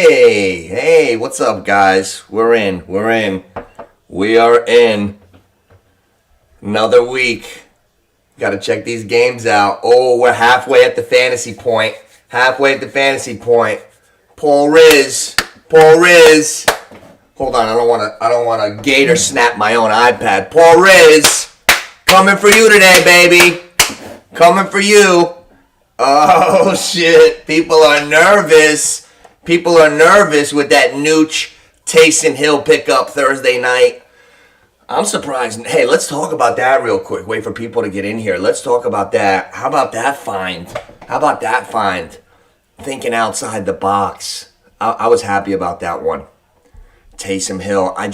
Hey, what's up, guys? We are in another week. Got to check these games out. Oh, we're halfway at the fantasy point. Paul Riz. Hold on, I don't want to gator snap my own iPad. Paul Riz, coming for you today, baby. Coming for you. Oh shit! People are nervous with that Nooch Taysom Hill pickup Thursday night. I'm surprised. Hey, let's talk about that real quick. Wait for people to get in here. Let's talk about that. How about that find? Thinking outside the box. I was happy about that one. Taysom Hill. I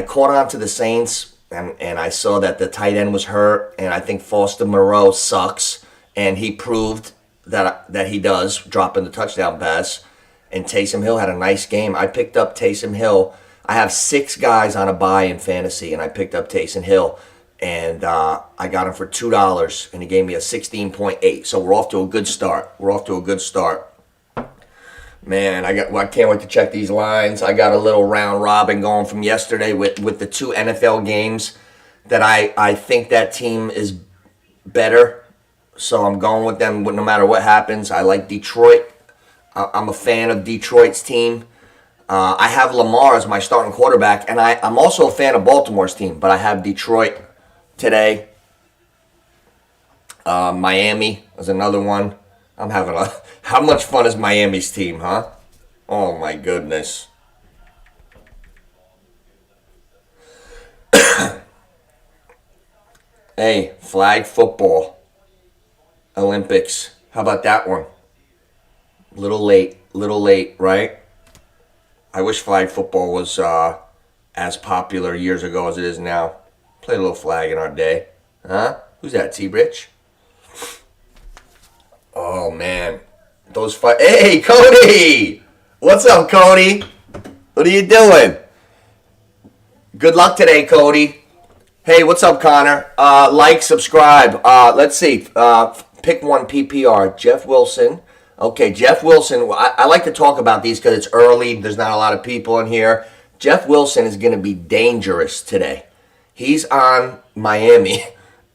caught on to the Saints, and I saw that the tight end was hurt, and I think Foster Moreau sucks, and he proved that he does, dropping the touchdown pass. And Taysom Hill had a nice game. I picked up Taysom Hill. I have 6 guys on a buy in fantasy, and I picked up Taysom Hill, and I got him for $2, and he gave me a 16.8. So we're off to a good start. Man, I can't wait to check these lines. I got a little round robin going from yesterday with the 2 NFL games that I think that team is better. So I'm going with them no matter what happens. I like Detroit. I'm a fan of Detroit's team. I have Lamar as my starting quarterback, and I'm also a fan of Baltimore's team, but I have Detroit today. Miami is another one. How much fun is Miami's team, huh? Oh my goodness. Hey, flag football. Olympics. How about that one? Little late, right? I wish flag football was as popular years ago as it is now. Play a little flag in our day. Huh? Who's that, T-Rich? Oh, man. Hey, Cody! What's up, Cody? What are you doing? Good luck today, Cody. Hey, what's up, Connor? Like, subscribe. Let's see. Pick one PPR. Jeff Wilson. Okay, Jeff Wilson. I like to talk about these because it's early. There's not a lot of people in here. Jeff Wilson is going to be dangerous today. He's on Miami,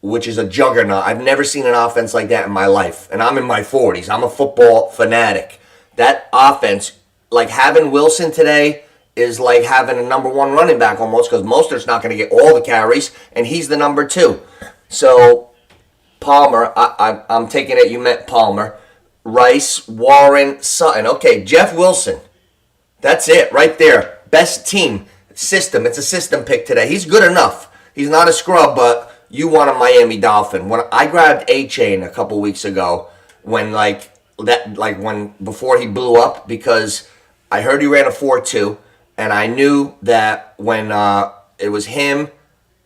which is a juggernaut. I've never seen an offense like that in my life. And I'm in my 40s. I'm a football fanatic. That offense, like having Wilson today, is like having a number 1 running back almost, because Mostert's not going to get all the carries, and he's the number 2. So, Palmer, I'm taking it you meant Palmer. Rice, Warren, Sutton. Okay, Jeff Wilson. That's it right there. Best team. System. It's a system pick today. He's good enough. He's not a scrub, but you want a Miami Dolphin. When I grabbed A-Chain a couple weeks ago, before he blew up, because I heard he ran a 4.2, and I knew that when it was him,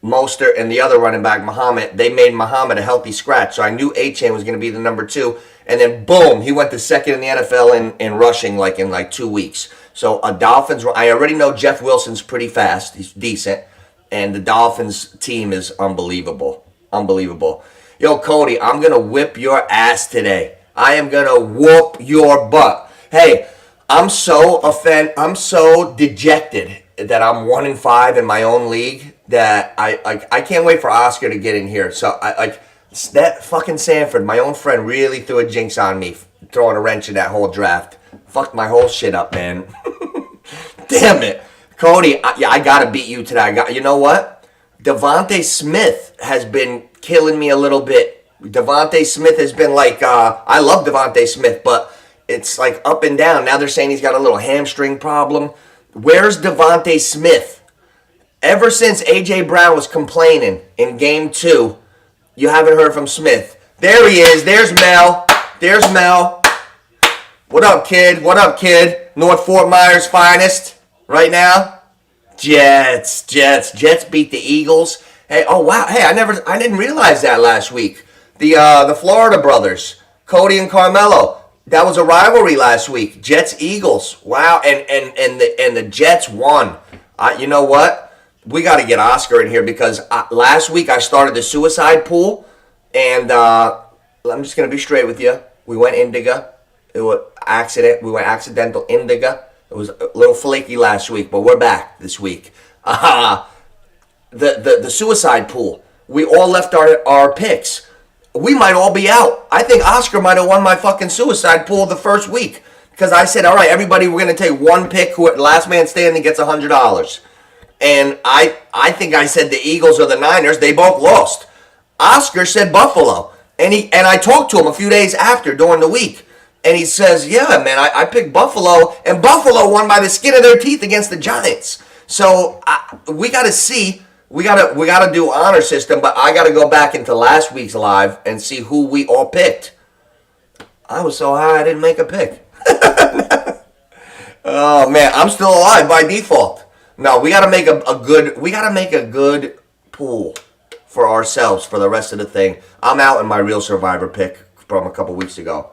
Mostert, and the other running back, Muhammad, they made Muhammad a healthy scratch. So I knew A-Chain was going to be the number 2. And then, boom, he went to second in the NFL in rushing in 2 weeks. So Dolphins, I already know Jeff Wilson's pretty fast. He's decent. And the Dolphins team is unbelievable. Yo, Cody, I'm going to whip your ass today. I am going to whoop your butt. Hey, I'm so dejected that I'm 1-5 in my own league that I can't wait for Oscar to get in here. So that fucking Sanford, my own friend, really threw a jinx on me, throwing a wrench in that whole draft. Fucked my whole shit up, man. Damn it. Cody, I gotta beat you today. You know what? Devontae Smith has been killing me a little bit. Devontae Smith has been I love Devontae Smith, but it's like up and down. Now they're saying he's got a little hamstring problem. Where's Devontae Smith? Ever since A.J. Brown was complaining in Game 2, you haven't heard from Smith. There he is. There's Mel. What up, kid? North Fort Myers finest right now. Jets beat the Eagles. Hey, oh wow. Hey, I didn't realize that last week. The Florida brothers, Cody and Carmelo. That was a rivalry last week. Jets Eagles. Wow. And the Jets won. You know what? We got to get Oscar in here because last week I started the suicide pool, and I'm just going to be straight with you. We went Indigo, It was accident. We were accidental indica. It was a little flaky last week, but we're back this week. The suicide pool. We all left our picks. We might all be out. I think Oscar might have won my fucking suicide pool the first week. Because I said, all right, everybody, we're going to take one pick. Last man standing gets $100. And I think I said the Eagles or the Niners. They both lost. Oscar said Buffalo. And I talked to him a few days after during the week. And he says, yeah, man, I picked Buffalo. And Buffalo won by the skin of their teeth against the Giants. So we got to see. We gotta do honor system, but I gotta go back into last week's live and see who we all picked. I was so high I didn't make a pick. Oh man, I'm still alive by default. No, we gotta make a good pool for ourselves for the rest of the thing. I'm out in my real Survivor pick from a couple weeks ago.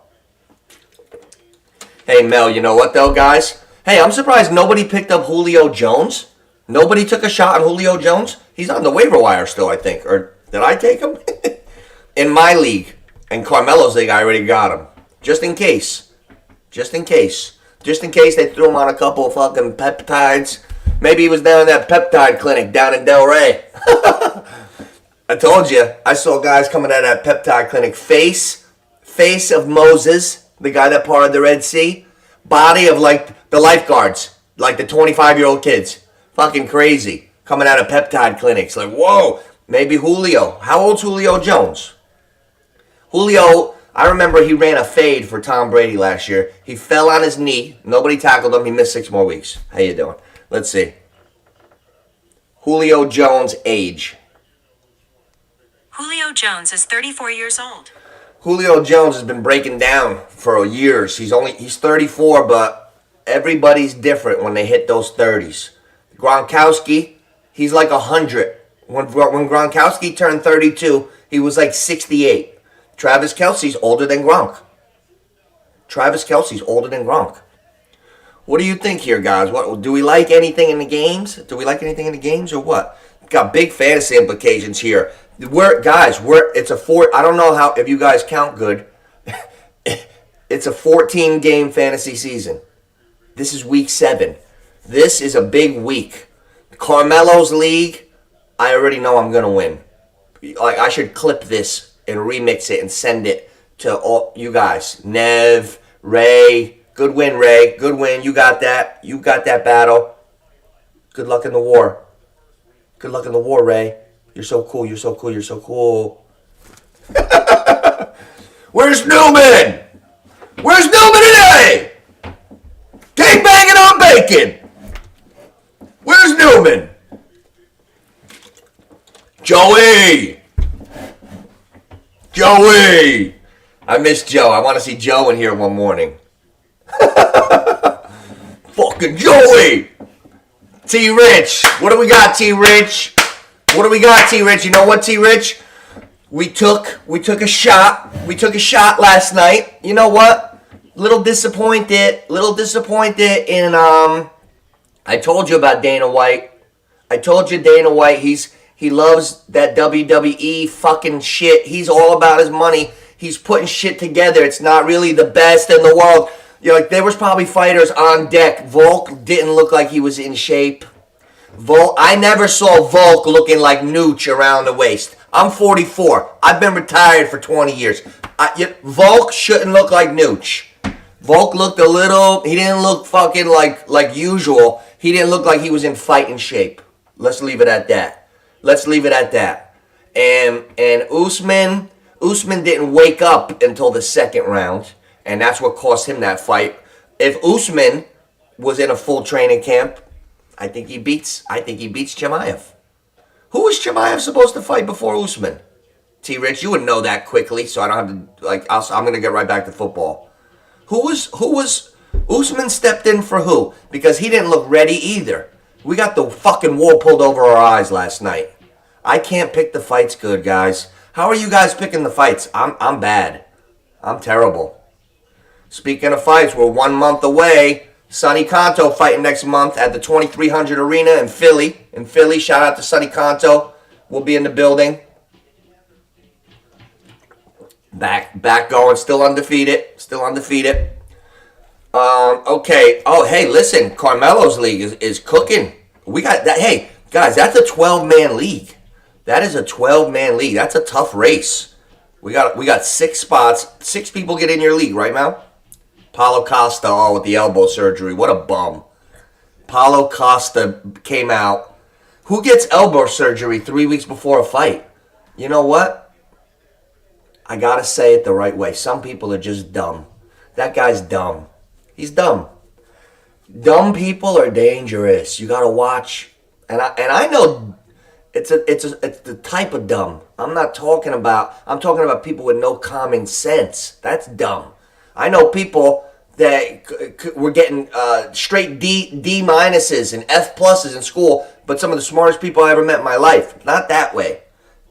Hey Mel, you know what though, guys? Hey, I'm surprised nobody picked up Julio Jones. Nobody took a shot on Julio Jones? He's on the waiver wire still, I think. Or did I take him? In my league. In Carmelo's league, I already got him. Just in case. Just in case. Just in case they threw him on a couple of fucking peptides. Maybe he was down in that peptide clinic down in Del Rey. I told you. I saw guys coming out of that peptide clinic. Face of Moses, the guy that parted the Red Sea. Body of like the lifeguards. Like the 25-year-old kids. Fucking crazy. Coming out of peptide clinics. Like, whoa. Maybe Julio. How old's Julio Jones? Julio, I remember he ran a fade for Tom Brady last year. He fell on his knee. Nobody tackled him. He missed 6 more weeks. How you doing? Let's see. Julio Jones' age. Julio Jones is 34 years old. Julio Jones has been breaking down for years. He's 34, but everybody's different when they hit those 30s. Gronkowski, he's like 100. When Gronkowski turned 32, he was like 68. Travis Kelce's older than Gronk. What do you think here, guys? What do we like anything in the games? Or what? Got big fantasy implications here. It's a four. I don't know how if you guys count good. It's a 14-game fantasy season. This is week 7. This is a big week. Carmelo's league, I already know I'm gonna win. Like I should clip this and remix it and send it to all you guys. Nev, Ray, good win, Ray. Good win. You got that. You got that battle. Good luck in the war. Good luck in the war, Ray. You're so cool. Where's Newman? Where's Newman today? Take banging on bacon. Where's Newman? Joey! I miss Joe. I want to see Joe in here one morning. Fucking Joey! T-Rich. What do we got, T-Rich? You know what, T-Rich? We took a shot. We took a shot last night. You know what? Little disappointed in I told you about Dana White. He loves that WWE fucking shit. He's all about his money. He's putting shit together. It's not really the best in the world. You know, like there was probably fighters on deck. Volk didn't look like he was in shape. I never saw Volk looking like Nooch around the waist. I'm 44. I've been retired for 20 years. Volk shouldn't look like Nooch. Volk looked he didn't look fucking like usual. He didn't look like he was in fighting shape. Let's leave it at that. And Usman didn't wake up until the second round, and that's what cost him that fight. If Usman was in a full training camp, I think he beats Chimaev. Who was Chimaev supposed to fight before Usman? T-Rich, you would know that quickly, so I don't have to I'm gonna get right back to football. Who was Usman stepped in for who? Because he didn't look ready either. We got the fucking wool pulled over our eyes last night. I can't pick the fights good, guys. How are you guys picking the fights? I'm bad. I'm terrible. Speaking of fights, we're 1 month away. Sonny Conto fighting next month at the 2300 Arena in Philly. Shout out to Sonny Conto. We'll be in the building. Back going, still undefeated. Okay. Oh, hey, listen. Carmelo's league is cooking. We got that. Hey, guys, that's a 12-man league. That is a 12-man league. That's a tough race. We got 6 spots. 6 people get in your league, right, Mal? Paulo Costa, with the elbow surgery. What a bum. Paulo Costa came out. Who gets elbow surgery 3 weeks before a fight? You know what? I gotta say it the right way. Some people are just dumb. That guy's dumb. He's dumb. Dumb people are dangerous. You gotta watch. And I know it's the type of dumb. I'm talking about people with no common sense. That's dumb. I know people that were getting straight D minuses and F pluses in school, but some of the smartest people I ever met in my life. Not that way.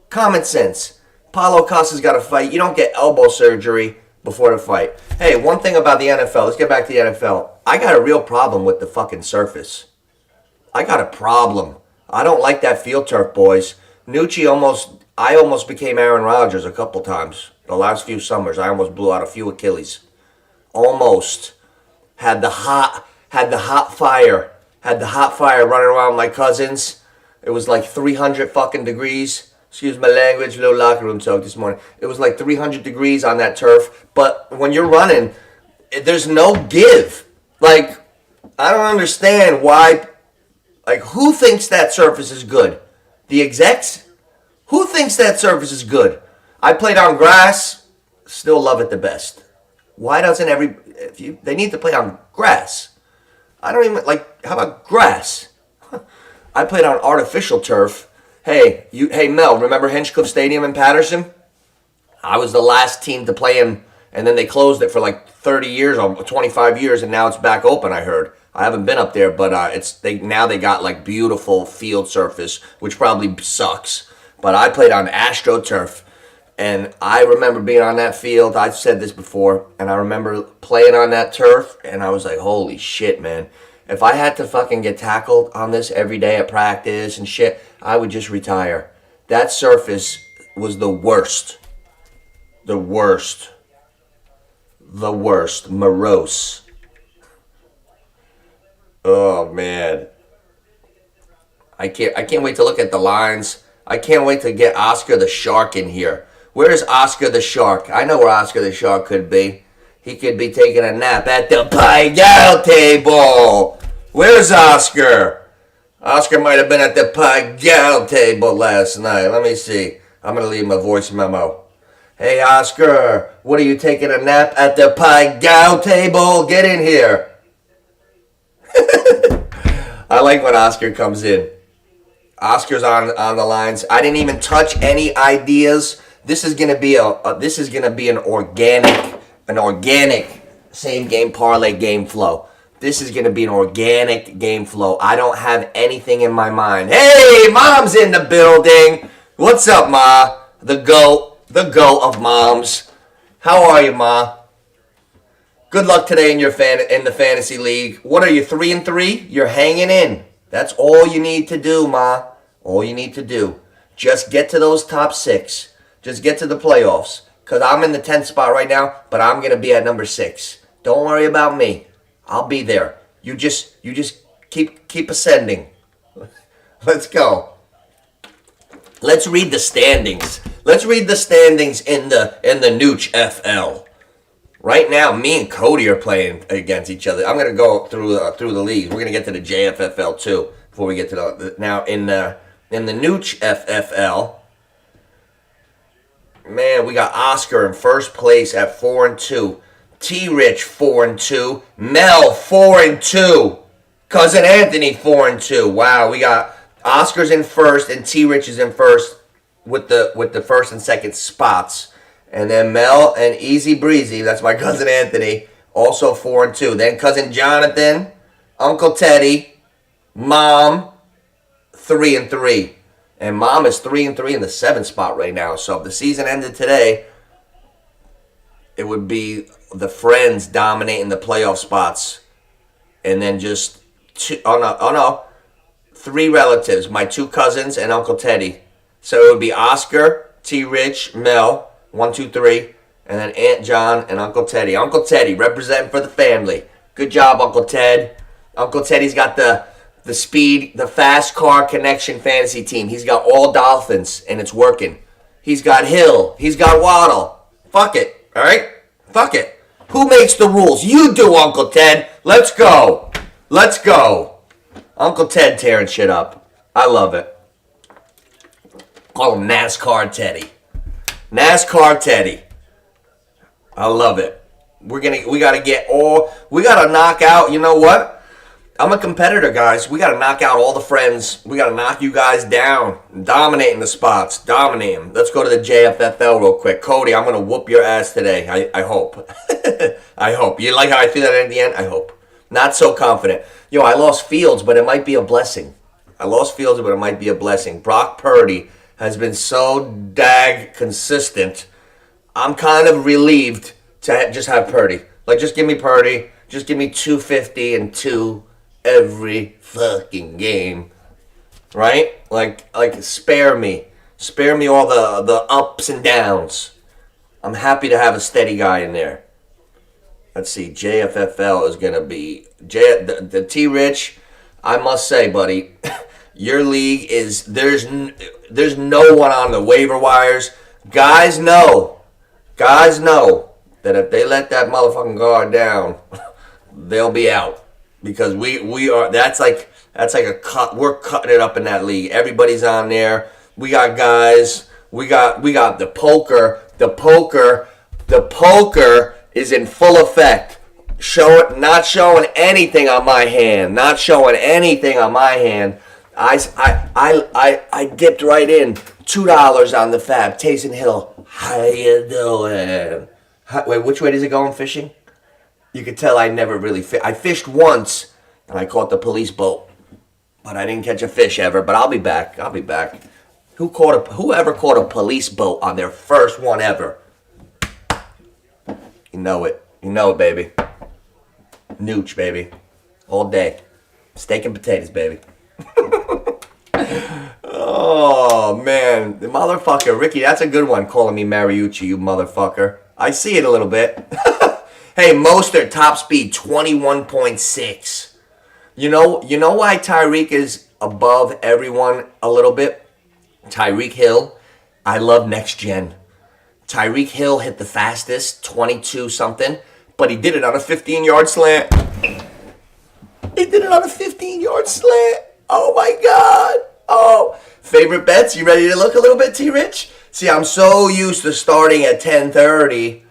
Common sense. Paulo Costa's got to fight. You don't get elbow surgery before the fight. Hey, one thing about the NFL. Let's get back to the NFL. I got a real problem with the fucking surface. I got a problem. I don't like that field turf, boys. I almost became Aaron Rodgers a couple times. The last few summers, I almost blew out a few Achilles. Almost. Had the hot fire running around my cousins. It was like 300 fucking degrees. Excuse my language, little locker room talk this morning. It was like 300 degrees on that turf. But when you're running, there's no give. Like, I don't understand why. Like, who thinks that surface is good? The execs? Who thinks that surface is good? I played on grass. Still love it the best. Why doesn't they need to play on grass? I don't even, how about grass? I played on artificial turf. Hey, Mel, remember Hinchcliffe Stadium in Patterson? I was the last team to play in, and then they closed it for like 30 years or 25 years, and now it's back open, I heard. I haven't been up there, but now they got like beautiful field surface, which probably sucks. But I played on AstroTurf, and I remember being on that field. I've said this before, and I remember playing on that turf, and I was like, holy shit, man. If I had to fucking get tackled on this every day at practice and shit, I would just retire. That surface was the worst. The worst. The worst. Morose. Oh, man. I can't wait to look at the lines. I can't wait to get Oscar the Shark in here. Where is Oscar the Shark? I know where Oscar the Shark could be. He could be taking a nap at the Pie table. Where's Oscar? Oscar might have been at the Pie table last night. Let me see. I'm going to leave him a voice memo. Hey, Oscar, what are you taking a nap at the Pie table? Get in here. I like when Oscar comes in. Oscar's on the lines. I didn't even touch any ideas. This is gonna be an organic same game parlay game flow. This is gonna be an organic game flow. I don't have anything in my mind. Hey, Mom's in the building. What's up, Ma? The go of moms. How are you, Ma? Good luck today in the fantasy league. What are you, 3-3? You're hanging in. That's all you need to do, Ma. All you need to do. Just get to those top 6. Just get to the playoffs. Because I'm in the 10th spot right now, but I'm going to be at number 6. Don't worry about me. I'll be there. You just keep ascending. Let's go. Let's read the standings. Let's read the standings in the Nooch FL. Right now, me and Cody are playing against each other. I'm going to go through the leagues. We're going to get to the JFFL too before we get to now in the Nooch FFL. Man, we got Oscar in first place at 4-2. T-Rich 4-2. Mel 4-2. Cousin Anthony 4-2. Wow, we got Oscar's in first and T-Rich is in first with the first and second spots. And then Mel and Easy Breezy, that's my cousin Anthony, also 4-2. Then cousin Jonathan, Uncle Teddy, Mom, 3-3. And Mom is 3-3 in the 7th spot right now. So if the season ended today, it would be the Friends dominating the playoff spots. And then just 3 relatives, my 2 cousins and Uncle Teddy. So it would be Oscar, T-Rich, Mel, 1, 2, 3, and then Aunt John and Uncle Teddy. Uncle Teddy, representing for the family. Good job, Uncle Ted. Uncle Teddy's got the speed, the fast car connection fantasy team. He's got all Dolphins, and it's working. He's got Hill. He's got Waddle. Fuck it, all right? Fuck it. Who makes the rules? You do, Uncle Ted. Let's go. Let's go. Uncle Ted tearing shit up. I love it. Call him NASCAR Teddy. NASCAR Teddy. I love it. We gotta knock out, you know what? I'm a competitor, guys. We gotta knock out all the friends. We gotta knock you guys down. Dominating the spots. Dominate them. Let's go to the JFFL real quick. Cody, I'm gonna whoop your ass today. I hope. I hope. You like how I feel that at the end? I hope. Not so confident. Yo, I lost Fields, but it might be a blessing. Brock Purdy has been so dag consistent. I'm kind of relieved to just have Purdy. Like, just give me Purdy. Just give me 250 and 2 every fucking game. Right? Like spare me. Spare me all the ups and downs. I'm happy to have a steady guy in there. Let's see. JFFL is going to be... the T-Rich, I must say, buddy, your league is... There's no one on the waiver wires. Guys know that if they let that motherfucking guard down, they'll be out. Because we are... That's like a cut. We're cutting it up in that league. Everybody's on there. We got guys. We got the poker. The poker is in full effect. Not showing anything on my hand. I dipped right in. $2 on the Fab. Taysom Hill. How you doing? Wait, which way does it go in fishing? You could tell I never really I fished once, and I caught the police boat. But I didn't catch a fish ever, but I'll be back. Whoever caught a police boat on their first one ever? You know it, baby. Nooch, baby. All day. Steak and potatoes, baby. Oh, man. The motherfucker. Ricky, that's a good one, calling me Mariucci, you motherfucker. I see it a little bit. Hey, Mostert, top speed, 21.6. You know why Tyreek is above everyone a little bit? Tyreek Hill, I love next gen. Tyreek Hill hit the fastest, 22 something, but he did it on a 15-yard slant. Oh my God. Oh, favorite bets? You ready to look a little bit, T-Rich? See, I'm so used to starting at 10:30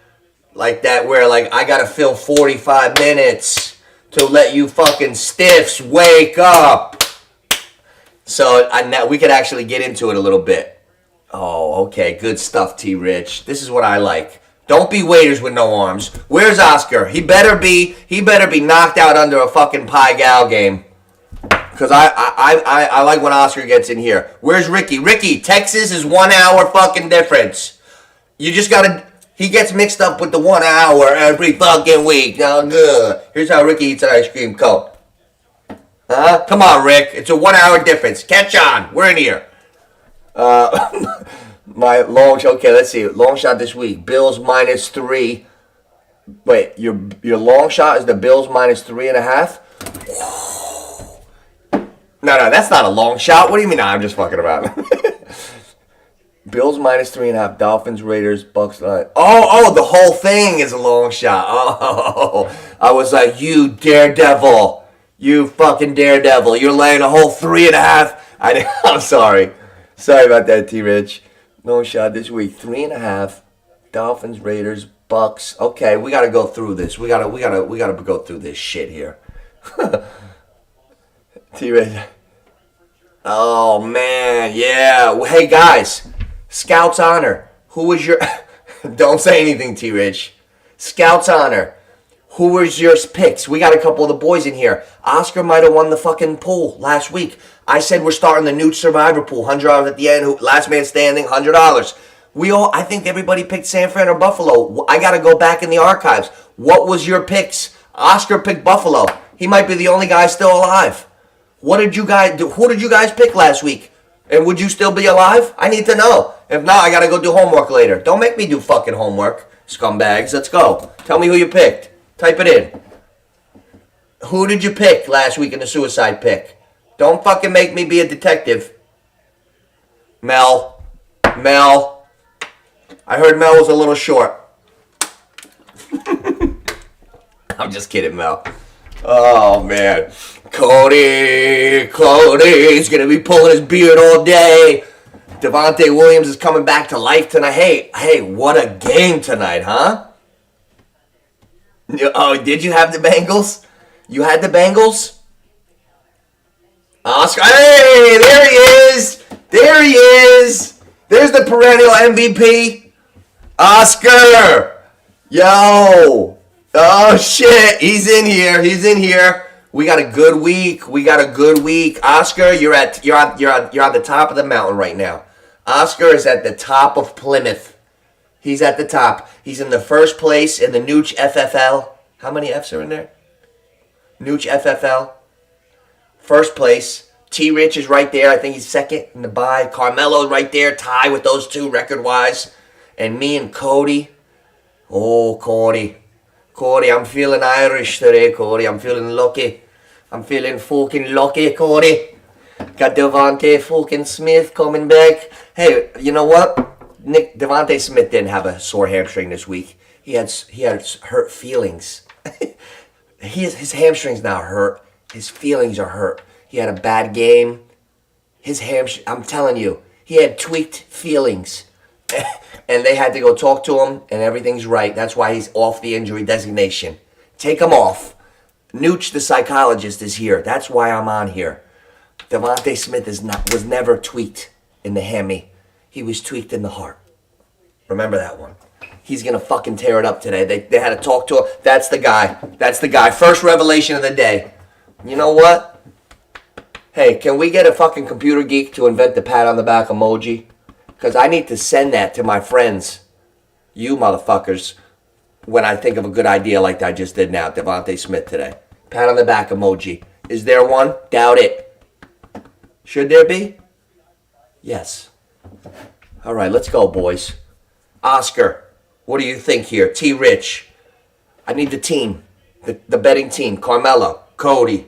like that, where like I gotta fill 45 minutes to let you fucking stiffs wake up. So we could actually get into it a little bit. Oh, okay. Good stuff, T-Rich. This is what I like. Don't be waiters with no arms. Where's Oscar? He better be knocked out under a fucking Pie Gal game. Because I like when Oscar gets in here. Where's Ricky? Ricky, Texas is 1 hour fucking difference. You just gotta... He gets mixed up with the 1 hour every fucking week. Oh, good. Here's how Ricky eats an ice cream cone. Huh? Come on, Rick. It's a 1 hour difference. Catch on. We're in here. My long shot. Okay, let's see. Long shot this week. Bills -3. Wait, your long shot is the Bills -3.5? No, that's not a long shot. What do you mean? No, I'm just fucking around. Bills -3.5. Dolphins, Raiders, Bucks. Oh, the whole thing is a long shot. Oh, I was like, you daredevil. You fucking daredevil. You're laying a whole 3.5. I'm sorry. Sorry about that, T-Rich. No shot this week. 3.5. Dolphins, Raiders, Bucks. Okay, we gotta go through this. We gotta go through this shit here. T-Rich. Oh man, yeah. Hey guys, Scouts Honor. Who was your? Don't say anything, T-Rich. Scouts Honor. Who was your picks? We got a couple of the boys in here. Oscar might have won the fucking pool last week. I said we're starting the new Survivor pool. $100 at the end. Last man standing, $100. I think everybody picked San Fran or Buffalo. I got to go back in the archives. What was your picks? Oscar picked Buffalo. He might be the only guy still alive. What did you guys do? Who did you guys pick last week? And would you still be alive? I need to know. If not, I got to go do homework later. Don't make me do fucking homework, scumbags. Let's go. Tell me who you picked. Type it in. Who did you pick last week in the suicide pick? Don't fucking make me be a detective. Mel. I heard Mel was a little short. I'm just kidding, Mel. Oh, man. Cody's going to be pulling his beard all day. Devontae Williams is coming back to life tonight. Hey, what a game tonight, huh? Oh, did you have the Bengals? You had the Bengals? Oscar. Hey, there he is. There's the perennial MVP. Oscar. Yo. Oh, shit. He's in here. We got a good week. Oscar, you're on the top of the mountain right now. Oscar is at the top of Plymouth. He's at the top. He's in the first place in the Nooch FFL. How many F's are in there? Nooch FFL. First place. T-Rich is right there. I think he's second in the bye. Carmelo's right there. Tie with those two record-wise. And me and Cody. Oh, Cody, I'm feeling Irish today, Cody. I'm feeling lucky. I'm feeling fucking lucky, Cody. Got Devontae fucking Smith coming back. Hey, you know what? Devontae Smith didn't have a sore hamstring this week. He had hurt feelings. His hamstring's now hurt. His feelings are hurt. He had a bad game. His hamstring, I'm telling you, he had tweaked feelings. And they had to go talk to him, and everything's right. That's why he's off the injury designation. Take him off. Nooch, the psychologist, is here. That's why I'm on here. Devontae Smith was never tweaked in the hammy. He was tweaked in the heart. Remember that one. He's going to fucking tear it up today. They had to talk to him. That's the guy. First revelation of the day. You know what? Hey, can we get a fucking computer geek to invent the pat on the back emoji? Because I need to send that to my friends. You motherfuckers. When I think of a good idea like I just did now. Devontae Smith today. Pat on the back emoji. Is there one? Doubt it. Should there be? Yes. All right, let's go, boys. Oscar, what do you think here? T-Rich. I need the team. The betting team. Carmelo. Cody.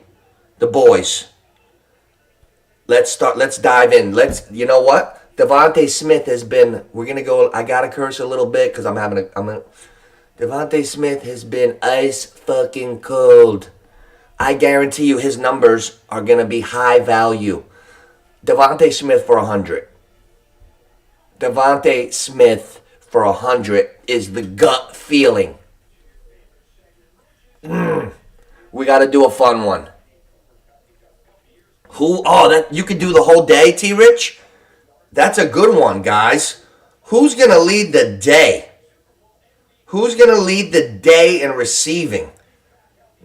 The boys. Let's start. Let's dive in. You know what? Devontae Smith has been, we're going to go, I got to curse a little bit because Devontae Smith has been ice fucking cold. I guarantee you his numbers are going to be high value. Devontae Smith for 100. Devontae Smith for 100 is the gut feeling. We got to do a fun one. You could do the whole day, T-Rich? That's a good one, guys. Who's going to lead the day? Who's going to lead the day in receiving?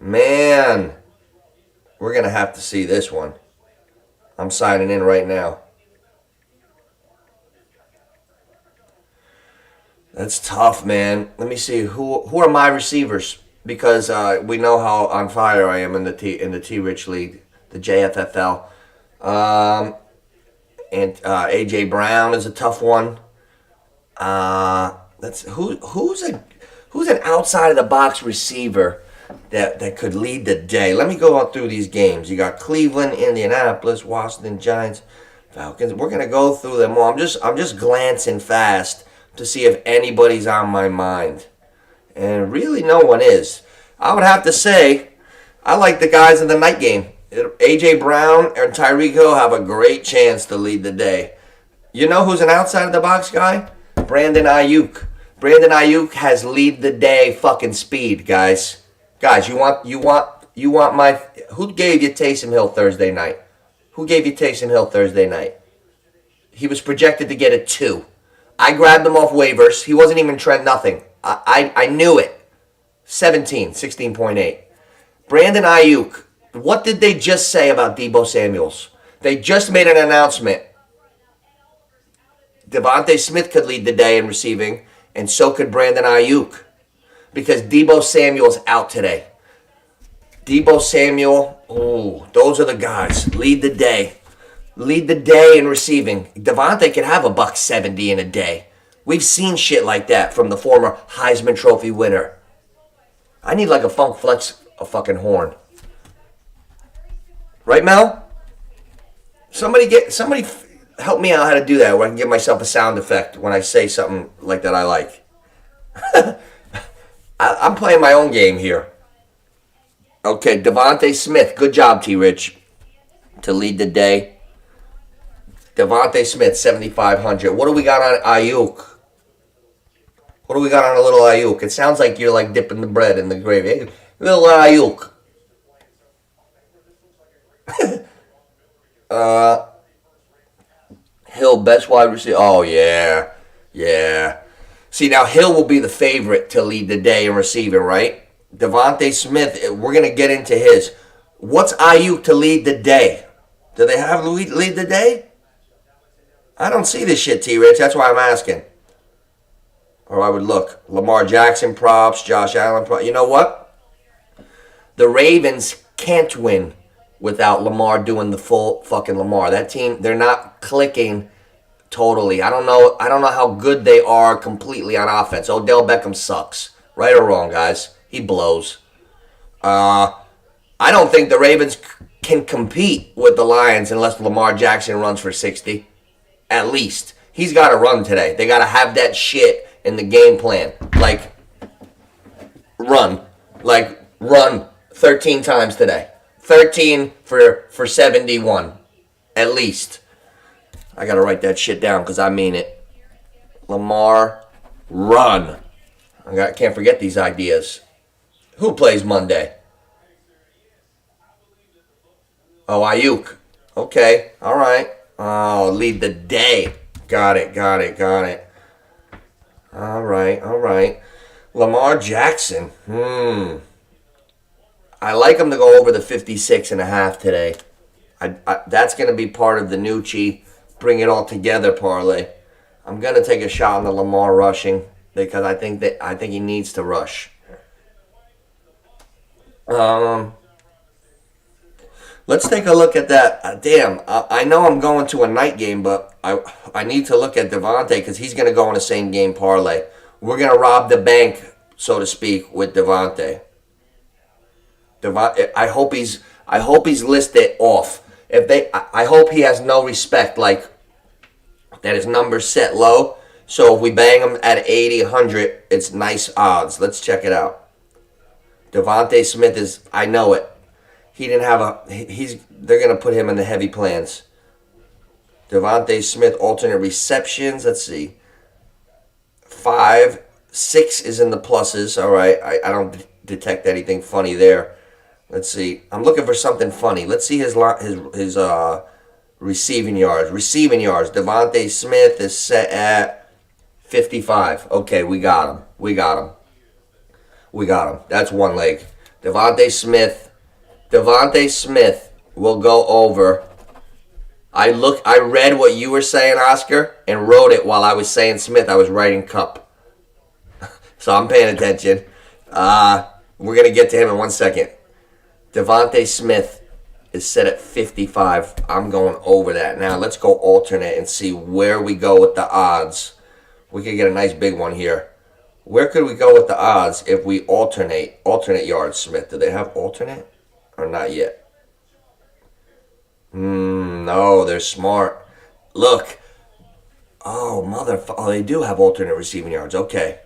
Man, we're going to have to see this one. I'm signing in right now. That's tough, man. Let me see. Who are my receivers? Because we know how on fire I am in the T-Rich League, the JFFL. And AJ Brown is a tough one. Who's an outside of the box receiver that could lead the day? Let me go out through these games. You got Cleveland, Indianapolis, Washington Giants, Falcons. We're gonna go through them all. I'm just glancing fast to see if anybody's on my mind, and really no one is. I would have to say I like the guys in the night game. A.J. Brown and Tyreek Hill have a great chance to lead the day. You know who's an outside-of-the-box guy? Brandon Ayuk. Brandon Ayuk has lead the day fucking speed, guys. Guys, you want my... Who gave you Taysom Hill Thursday night? He was projected to get a 2. I grabbed him off waivers. He wasn't even trend nothing. I knew it. 16.8. Brandon Ayuk. What did they just say about Deebo Samuels? They just made an announcement. Devontae Smith could lead the day in receiving, and so could Brandon Ayuk. Because Deebo Samuel's out today. Deebo Samuel, those are the guys. Lead the day. Lead the day in receiving. Devontae can have $170 in a day. We've seen shit like that from the former Heisman Trophy winner. I need like a Funk Flex, a fucking horn. Right, Mel? Somebody help me out how to do that where I can give myself a sound effect when I say something like that I like. I'm playing my own game here. Okay, Devontae Smith. Good job, T-Rich, to lead the day. Devontae Smith, 7,500. What do we got on Ayuk? What do we got on a little Ayuk? It sounds like you're like dipping the bread in the gravy. Hey, little Ayuk. Hill, best wide receiver. Oh, yeah. Yeah. See, now Hill will be the favorite to lead the day in receiving, right? Devontae Smith, we're going to get into his. What's Ayuk to lead the day? Do they have lead the day? I don't see this shit, T-Rich. That's why I'm asking. Or I would look. Lamar Jackson props, Josh Allen props. You know what? The Ravens can't win without Lamar doing the full fucking Lamar. That team, they're not clicking totally. I don't know how good they are completely on offense. Odell Beckham sucks. Right or wrong, guys? He blows. I don't think the Ravens can compete with the Lions unless Lamar Jackson runs for 60. At least. He's got to run today. They got to have that shit in the game plan. Like, run. Like, run 13 times today. 13 for 71. At least. I got to write that shit down because I mean it. Lamar, run. I can't forget these ideas. Who plays Monday? Oh, Ayuk. Okay. All right. Oh, lead the day. Got it. All right. Lamar Jackson. I like him to go over the 56.5 today. That's going to be part of the Nucci bring it all together parlay. I'm going to take a shot on the Lamar rushing because I think he needs to rush. Let's take a look at that. Damn, I know I'm going to a night game, but I need to look at Devontae because he's going to go in the same game parlay. We're going to rob the bank, so to speak, with Devontae. I hope he's listed off. I hope he has no respect, like that his number's set low. So if we bang him at 80, 100, it's nice odds. Let's check it out. Devontae Smith is, I know it. He didn't have they're going to put him in the heavy plans. Devontae Smith, alternate receptions. Let's see. 5, 6 is in the pluses. All right. I don't detect anything funny there. Let's see. I'm looking for something funny. Let's see his receiving yards. Receiving yards. Devontae Smith is set at 55. Okay, we got him. That's one leg. Devontae Smith will go over. I read what you were saying, Oscar, and wrote it while I was saying Smith. I was writing Cup. So I'm paying attention. We're going to get to him in 1 second. Devontae Smith is set at 55. I'm going over that. Now let's go alternate and see where we go with the odds. We could get a nice big one here. Where could we go with the odds if we alternate yards, Smith? Do they have alternate or not yet? No, they're smart. Look. Oh, motherfucker. Oh, they do have alternate receiving yards. Okay.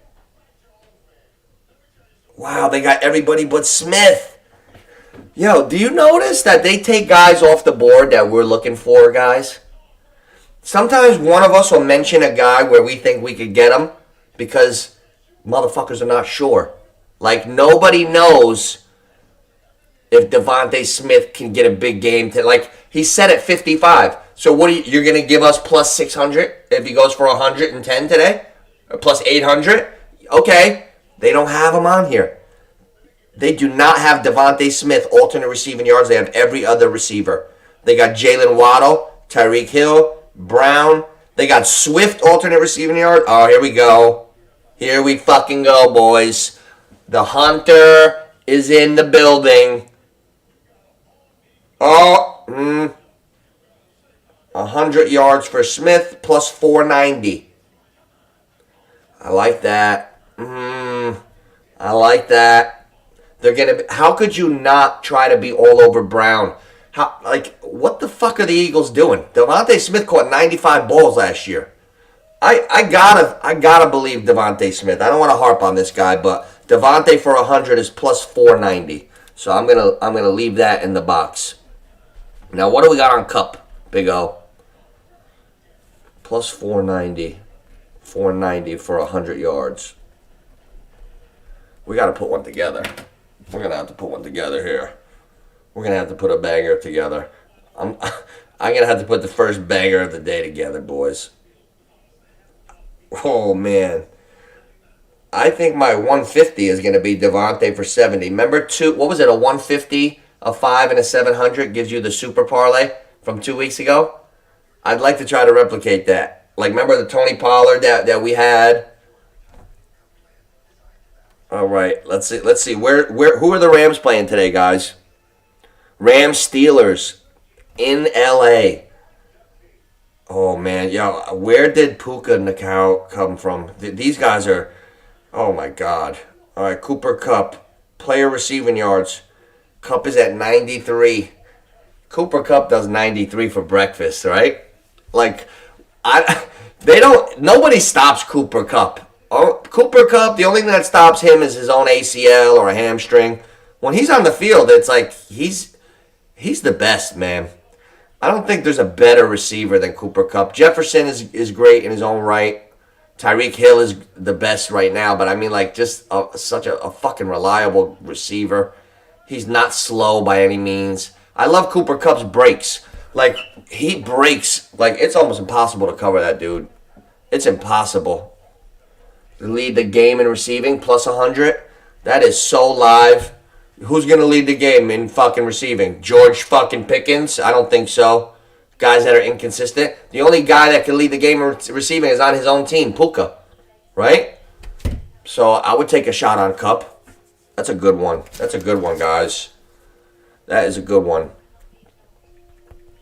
Wow, they got everybody but Smith. Yo, do you notice that they take guys off the board that we're looking for, guys? Sometimes one of us will mention a guy where we think we could get him because motherfuckers are not sure. Like, nobody knows if Devontae Smith can get a big game. Like, he's set at 55. So what you're going to give us plus 600 if he goes for 110 today? Or plus 800? Okay. They don't have him on here. They do not have Devontae Smith alternate receiving yards. They have every other receiver. They got Jalen Waddle, Tyreek Hill, Brown. They got Swift alternate receiving yard. Oh, here we go. Here we fucking go, boys. The Hunter is in the building. 100 yards for Smith plus 490. I like that. I like that. They're gonna. How could you not try to be all over Brown? What the fuck are the Eagles doing? Devontae Smith caught 95 balls last year. I gotta believe Devontae Smith. I don't want to harp on this guy, but Devontae for 100 is plus 490. So I'm gonna leave that in the box. Now what do we got on Cup, Big O? Plus 490. 490 for 100 yards. We got to put one together. We're going to have to put one together here. We're going to have to put a banger together. I'm going to have to put the first banger of the day together, boys. Oh, man. I think my 150 is going to be Devontae for 70. Remember, what was it, a 150, a 5, and a 700 gives you the super parlay from 2 weeks ago? I'd like to try to replicate that. Like, remember the Tony Pollard that we had? All right, let's see. Who are the Rams playing today, guys? Rams Steelers in LA. Oh man, yo, where did Puka Nakau come from? These guys are, oh my God. All right, Cooper Kupp, player receiving yards. Kupp is at 93. Cooper Kupp does 93 for breakfast, right? Like, nobody stops Cooper Kupp. Oh, Cooper Kupp, the only thing that stops him is his own ACL or a hamstring. When he's on the field, it's like he's the best, man. I don't think there's a better receiver than Cooper Kupp. Jefferson is great in his own right. Tyreek Hill is the best right now, but I mean, like, just such a fucking reliable receiver. He's not slow by any means. I love Cooper Kupp's breaks. Like, he breaks. Like, it's almost impossible to cover that dude. It's impossible. Lead the game in receiving, plus 100. That is so live. Who's going to lead the game in fucking receiving? George fucking Pickens? I don't think so. Guys that are inconsistent. The only guy that can lead the game in receiving is on his own team, Puka. Right? So I would take a shot on Kupp. That's a good one. That's a good one, guys. That is a good one.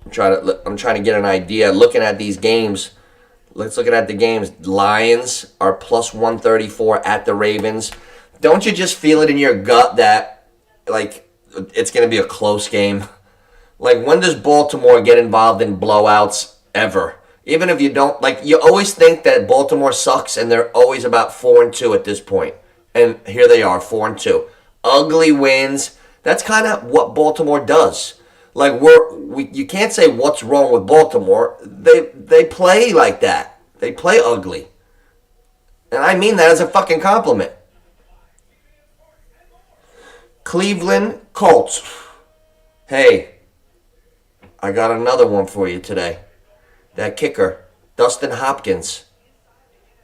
I'm trying to get an idea. Looking at these games. Let's look at the games. Lions are plus 134 at the Ravens. Don't you just feel it in your gut that, like, it's going to be a close game? Like, when does Baltimore get involved in blowouts ever? Even if you don't, like, you always think that Baltimore sucks and they're always about 4-2 at this point. And here they are, 4-2. Ugly wins. That's kind of what Baltimore does. Like, you can't say what's wrong with Baltimore. They play like that. They play ugly. And I mean that as a fucking compliment. Cleveland Colts. Hey, I got another one for you today. That kicker, Dustin Hopkins.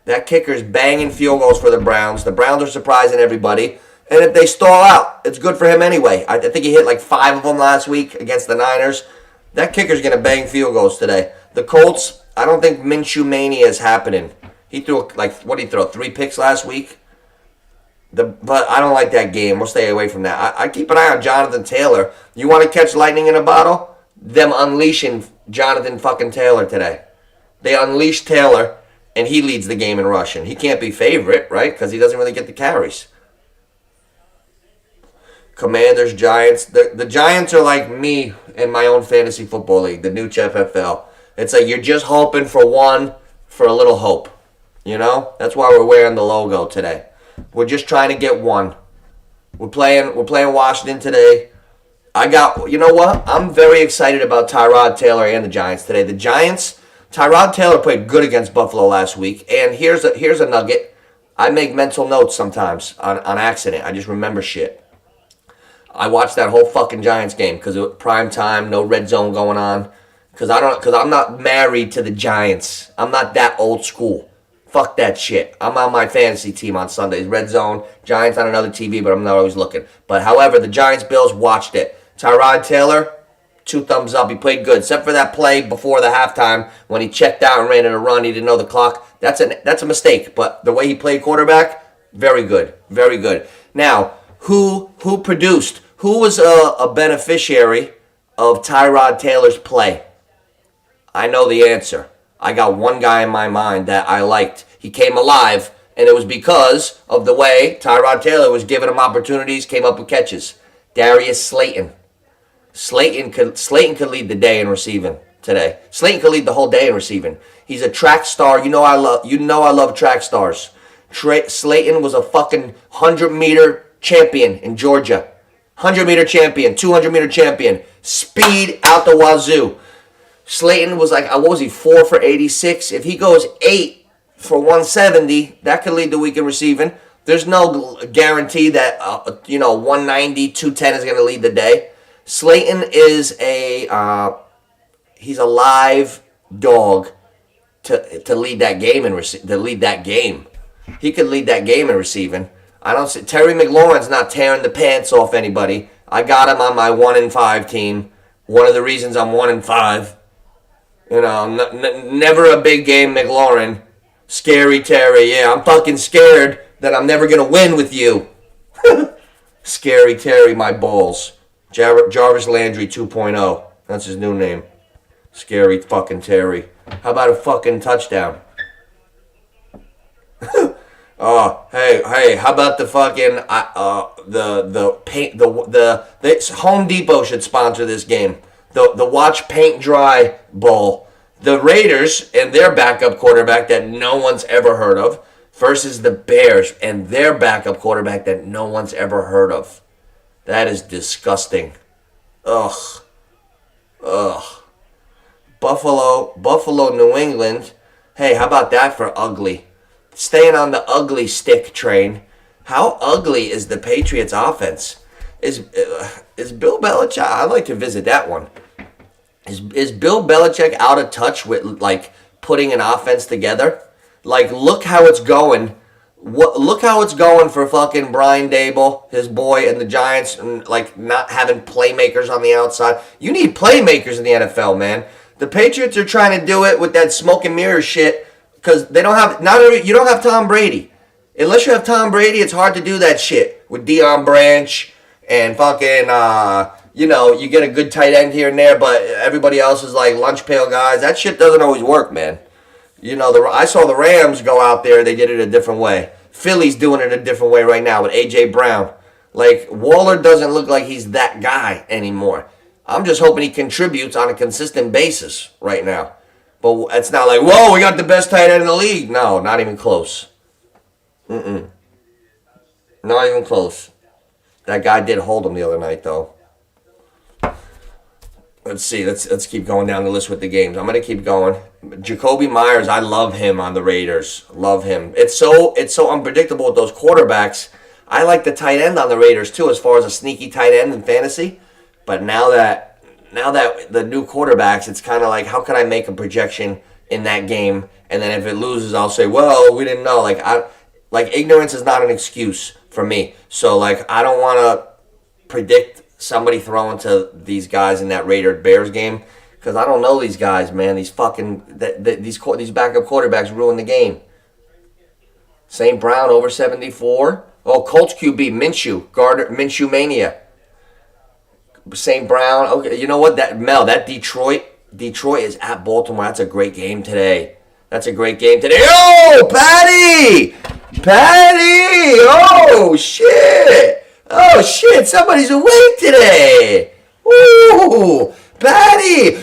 That kicker's banging field goals for the Browns. The Browns are surprising everybody. And if they stall out, it's good for him anyway. I think he hit like 5 of them last week against the Niners. That kicker's going to bang field goals today. The Colts, I don't think Minshew Mania is happening. He threw, like, what did he throw, 3 picks last week? But I don't like that game. We'll stay away from that. I keep an eye on Jonathan Taylor. You want to catch lightning in a bottle? Them unleashing Jonathan fucking Taylor today. They unleash Taylor, and he leads the game in rushing. He can't be favorite, right? Because he doesn't really get the carries. Commanders, Giants. The Giants are like me in my own fantasy football league, the Nooch FFL. It's like you're just hoping for a little hope. You know? That's why we're wearing the logo today. We're just trying to get one. We're playing Washington today. You know what? I'm very excited about Tyrod Taylor and the Giants today. The Giants, Tyrod Taylor played good against Buffalo last week. And here's a nugget. I make mental notes sometimes on accident. I just remember shit. I watched that whole fucking Giants game because it was prime time, no red zone going on. Because I'm not married to the Giants. I'm not that old school. Fuck that shit. I'm on my fantasy team on Sundays. Red zone, Giants on another TV, but I'm not always looking. But however, the Giants-Bills watched it. Tyrod Taylor, 2 thumbs up. He played good, except for that play before the halftime when he checked out and ran in a run. He didn't know the clock. That's a mistake. But the way he played quarterback, very good. Very good. Now, who produced? Who was a beneficiary of Tyrod Taylor's play? I know the answer. I got one guy in my mind that I liked. He came alive, and it was because of the way Tyrod Taylor was giving him opportunities, came up with catches. Darius Slayton. Slayton could lead the day in receiving today. Slayton could lead the whole day in receiving. He's a track star. You know I love track stars. Slayton was a fucking 100-meter champion in Georgia. 100-meter champion, 200-meter champion. Speed out the wazoo. Slayton was like, what was he, 4 for 86? If he goes 8 for 170, that could lead the week in receiving. There's no guarantee that, 190, 210 is going to lead the day. Slayton is he's a live dog to lead that game to lead that game. He could lead that game in receiving. I don't see Terry McLaurin's not tearing the pants off anybody. I got him on my 1-5 team. One of the reasons I'm 1-5. Never a big game McLaurin. Scary Terry. Yeah, I'm fucking scared that I'm never gonna win with you. Scary Terry, my balls. Jarvis Landry 2.0. That's his new name. Scary fucking Terry. How about a fucking touchdown? Oh, hey, how about the fucking the Home Depot should sponsor this game. The Watch Paint Dry Bowl. The Raiders and their backup quarterback that no one's ever heard of versus the Bears and their backup quarterback that no one's ever heard of. That is disgusting. Ugh. Buffalo, New England. Hey, how about that for ugly? Staying on the ugly stick train. How ugly is the Patriots offense? Is Bill Belichick? I'd like to visit that one. Is Bill Belichick out of touch with like putting an offense together? Like, look how it's going. Look how it's going for fucking Brian Dable, his boy, and the Giants, and like not having playmakers on the outside. You need playmakers in the NFL, man. The Patriots are trying to do it with that smoke and mirror shit because they don't have you don't have Tom Brady. Unless you have Tom Brady, it's hard to do that shit with Deion Branch and fucking you get a good tight end here and there, but everybody else is like lunch pail guys. That shit doesn't always work, man. I saw the Rams go out there. They did it a different way. Philly's doing it a different way right now with A.J. Brown. Like, Waller doesn't look like he's that guy anymore. I'm just hoping he contributes on a consistent basis right now. But it's not like, whoa, we got the best tight end in the league. No, not even close. Not even close. That guy did hold him the other night, though. Let's see. Let's keep going down the list with the games. I'm gonna keep going. Jacoby Myers, I love him on the Raiders. Love him. It's so unpredictable with those quarterbacks. I like the tight end on the Raiders too, as far as a sneaky tight end in fantasy. But now that the new quarterbacks, it's kind of like, how can I make a projection in that game? And then if it loses, I'll say, well, we didn't know. Like ignorance is not an excuse for me. So like I don't want to predict somebody throwing to these guys in that Raiders-Bears game because I don't know these guys, man. These fucking these backup quarterbacks ruin the game. St. Brown over 74. Oh, Colts QB Minshew, Minshew mania. St. Brown. Okay, you know what? That Detroit is at Baltimore. That's a great game today. Oh, Patty! Oh shit! Somebody's awake today. Ooh, Patty!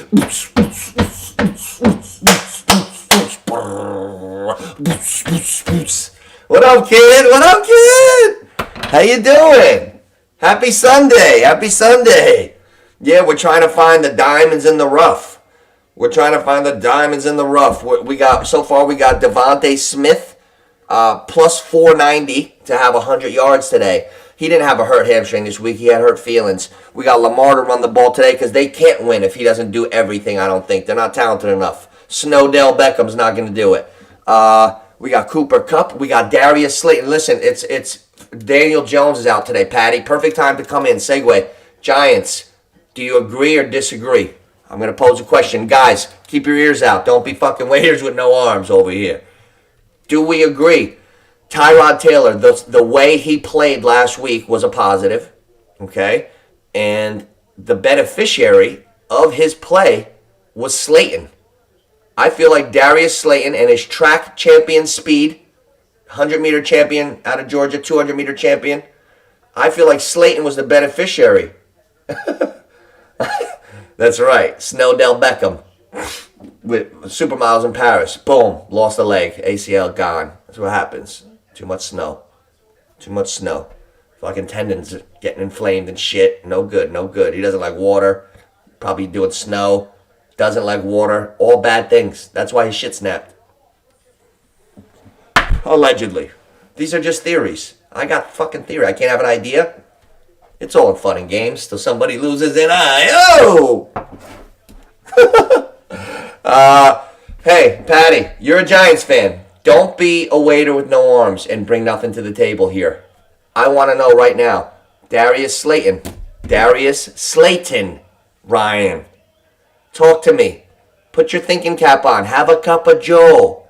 What up, kid? How you doing? Happy Sunday. Yeah, we're trying to find the diamonds in the rough. We got Devontae Smith plus 490 to have 100 yards today. He didn't have a hurt hamstring this week. He had hurt feelings. We got Lamar to run the ball today because they can't win if he doesn't do everything, I don't think. They're not talented enough. Snowdell Beckham's not going to do it. We got Cooper Kupp. We got Darius Slayton. Listen, it's Daniel Jones is out today, Patty. Perfect time to come in. Segue. Giants, do you agree or disagree? I'm going to pose a question. Guys, keep your ears out. Don't be fucking waiters with no arms over here. Do we agree? Tyrod Taylor, the way he played last week was a positive, okay? And the beneficiary of his play was Slayton. I feel like Darius Slayton and his track champion speed, 100-meter champion out of Georgia, 200-meter champion, I feel like Slayton was the beneficiary. That's right. Snowdell Beckham with supermodels in Paris. Boom. Lost a leg. ACL gone. That's what happens. Too much snow. Too much snow. Fucking tendons getting inflamed and shit. No good. No good. He doesn't like water. Probably doing snow. Doesn't like water. All bad things. That's why his shit snapped. Allegedly. These are just theories. I got fucking theory. I can't have an idea. It's all in fun and games till somebody loses an eye. Oh! Hey, Patty, you're a Giants fan. Don't be a waiter with no arms and bring nothing to the table here. I want to know right now. Darius Slayton, Ryan. Talk to me. Put your thinking cap on. Have a cup of Joe.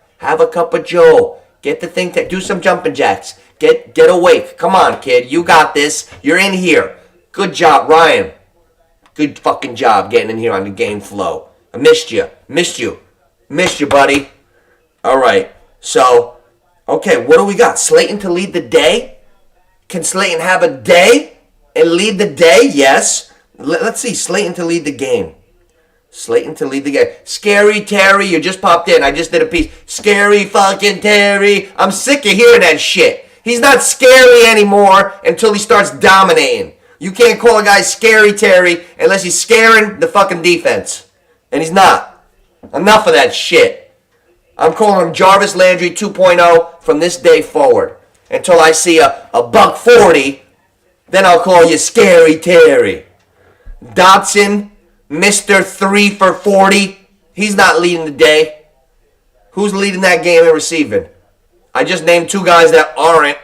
Get the thing. Do some jumping jacks. Get awake. Come on, kid. You got this. You're in here. Good job, Ryan. Good fucking job getting in here on the game flow. I missed you. Missed you, buddy. All right. So, okay, what do we got? Slayton to lead the day? Can Slayton have a day and lead the day? Yes. Let's see. Slayton to lead the game. Scary Terry, you just popped in. I just did a piece. Scary fucking Terry. I'm sick of hearing that shit. He's not scary anymore until he starts dominating. You can't call a guy Scary Terry unless he's scaring the fucking defense. And he's not. Enough of that shit. I'm calling him Jarvis Landry 2.0 from this day forward. Until I see a $140, then I'll call you Scary Terry. Dotson, Mr. 3 for 40. He's not leading the day. Who's leading that game in receiving? I just named two guys that aren't.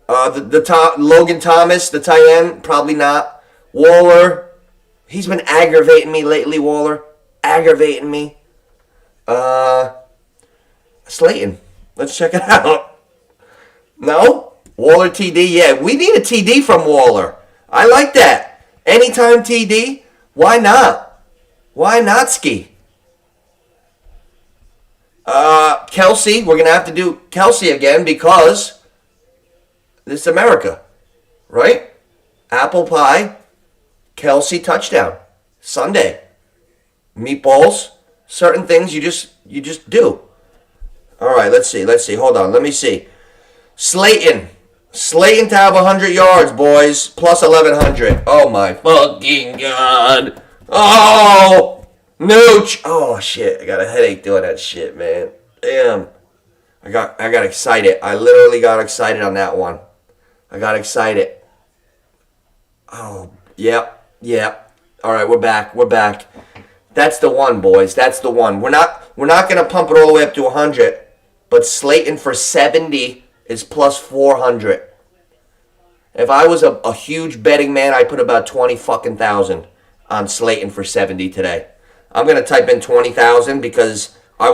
Logan Thomas, the tight end, probably not. Waller, he's been aggravating me lately, Waller. Aggravating me. Slayton, let's check it out. No? Waller TD, yeah. We need a TD from Waller. I like that. Anytime TD, why not? Why not ski? Kelsey, we're going to have to do Kelsey again because this is America, right? Apple pie, Kelsey touchdown, Sunday. Meatballs, certain things you just do. All right, let's see. Hold on, let me see. Slayton to have 100 yards, boys, plus 1,100. Oh my fucking God. Oh, Nooch. Oh shit, I got a headache doing that shit, man. Damn. I got excited. I literally got excited on that one. I got excited. Oh, yep. All right, we're back. That's the one, boys. That's the one. We're not gonna pump it all the way up to 100, but Slayton for 70 is plus 400. If I was a huge betting man, I'd put about 20 fucking thousand on Slayton for 70 today. I'm gonna type in 20,000 because I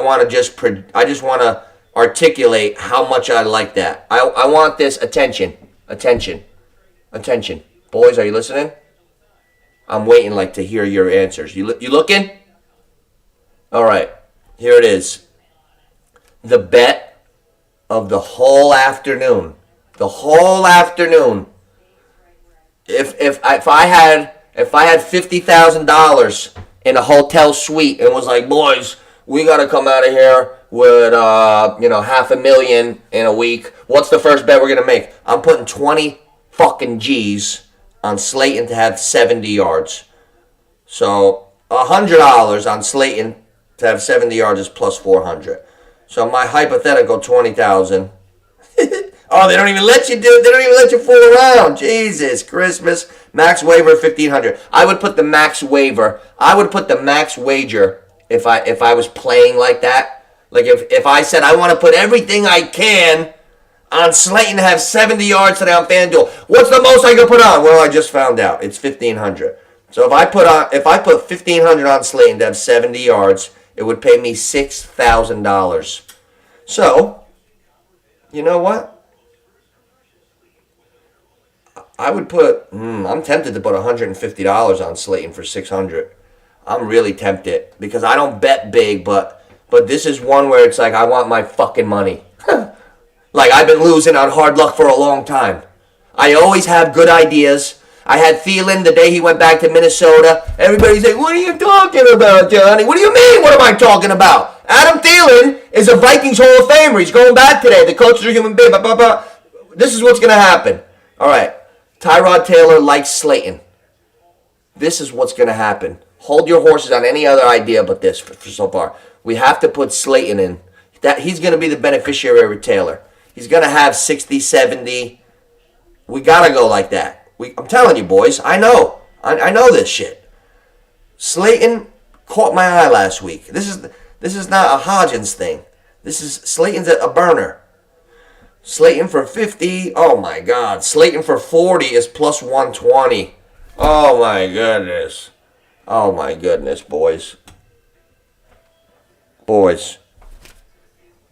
just want to articulate how much I like that. I want this attention. Boys, are you listening? I'm waiting to hear your answers. You looking? All right, here it is. The bet of the whole afternoon. If I had $50,000 in a hotel suite and was like, boys, we gotta come out of here with $500,000 in a week. What's the first bet we're gonna make? I'm putting 20 fucking G's on Slayton to have 70 yards. So $100 on Slayton to have 70 yards is plus 400. So my hypothetical 20,000. Oh, they don't even let you fool around. Jesus Christmas. Max waiver 1,500. I would put the max wager if I was playing like that. Like if I said I want to put everything I can on Slayton to have 70 yards today on FanDuel. What's the most I can put on? Well, I just found out. It's 1,500. So if I put 1,500 on Slayton to have 70 yards, it would pay me $6,000. So, you know what? I would put, I'm tempted to put $150 on Slayton for 600. I'm really tempted because I don't bet big, but this is one where it's like I want my fucking money. Like I've been losing on hard luck for a long time. I always have good ideas. I had Thielen the day he went back to Minnesota. Everybody's like, what are you talking about, Johnny? What do you mean, what am I talking about? Adam Thielen is a Vikings Hall of Famer. He's going back today. The coach is a human being. Blah, blah, blah. This is what's going to happen. All right. Tyrod Taylor likes Slayton. This is what's going to happen. Hold your horses on any other idea but this for so far. We have to put Slayton in. He's going to be the beneficiary of Taylor. He's going to have 60, 70. We got to go like that. I'm telling you, boys. I know. I know this shit. Slayton caught my eye last week. This is not a Hodgins thing. Slayton's a burner. Slayton for 50. Oh, my God. Slayton for 40 is plus 120. Oh, my goodness. Oh, my goodness, boys. Boys.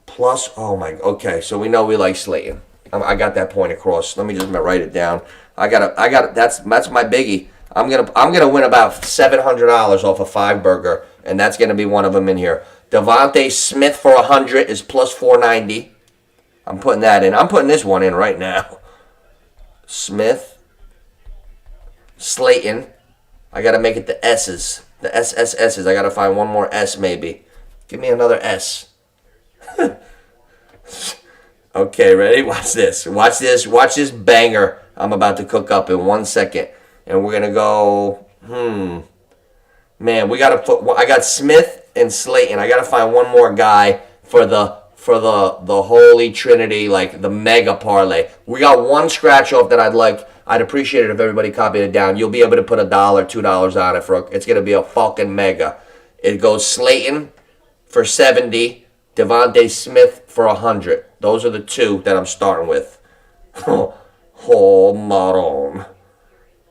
Plus, oh, my. Okay, so we know we like Slayton. I got that point across. Let me just write it down. That's my biggie. I'm gonna win about $700 off a 5-burger, and that's gonna be one of them in here. Devontae Smith for 100 is plus 490. I'm putting that in. I'm putting this one in right now. Smith, Slayton. I gotta make it the S's, the SSS's. I gotta find one more S maybe. Give me another S. Okay, ready? Watch this. Watch this. Watch this banger I'm about to cook up in 1 second. And we're going to go, Man, we got to put, I got Smith and Slayton. I got to find one more guy for the holy trinity, like the mega parlay. We got one scratch off that I'd appreciate it if everybody copied it down. You'll be able to put $1, $2 on it it's going to be a fucking mega. It goes Slayton for 70, Devontae Smith for 100. Those are the two that I'm starting with. Oh, Maron.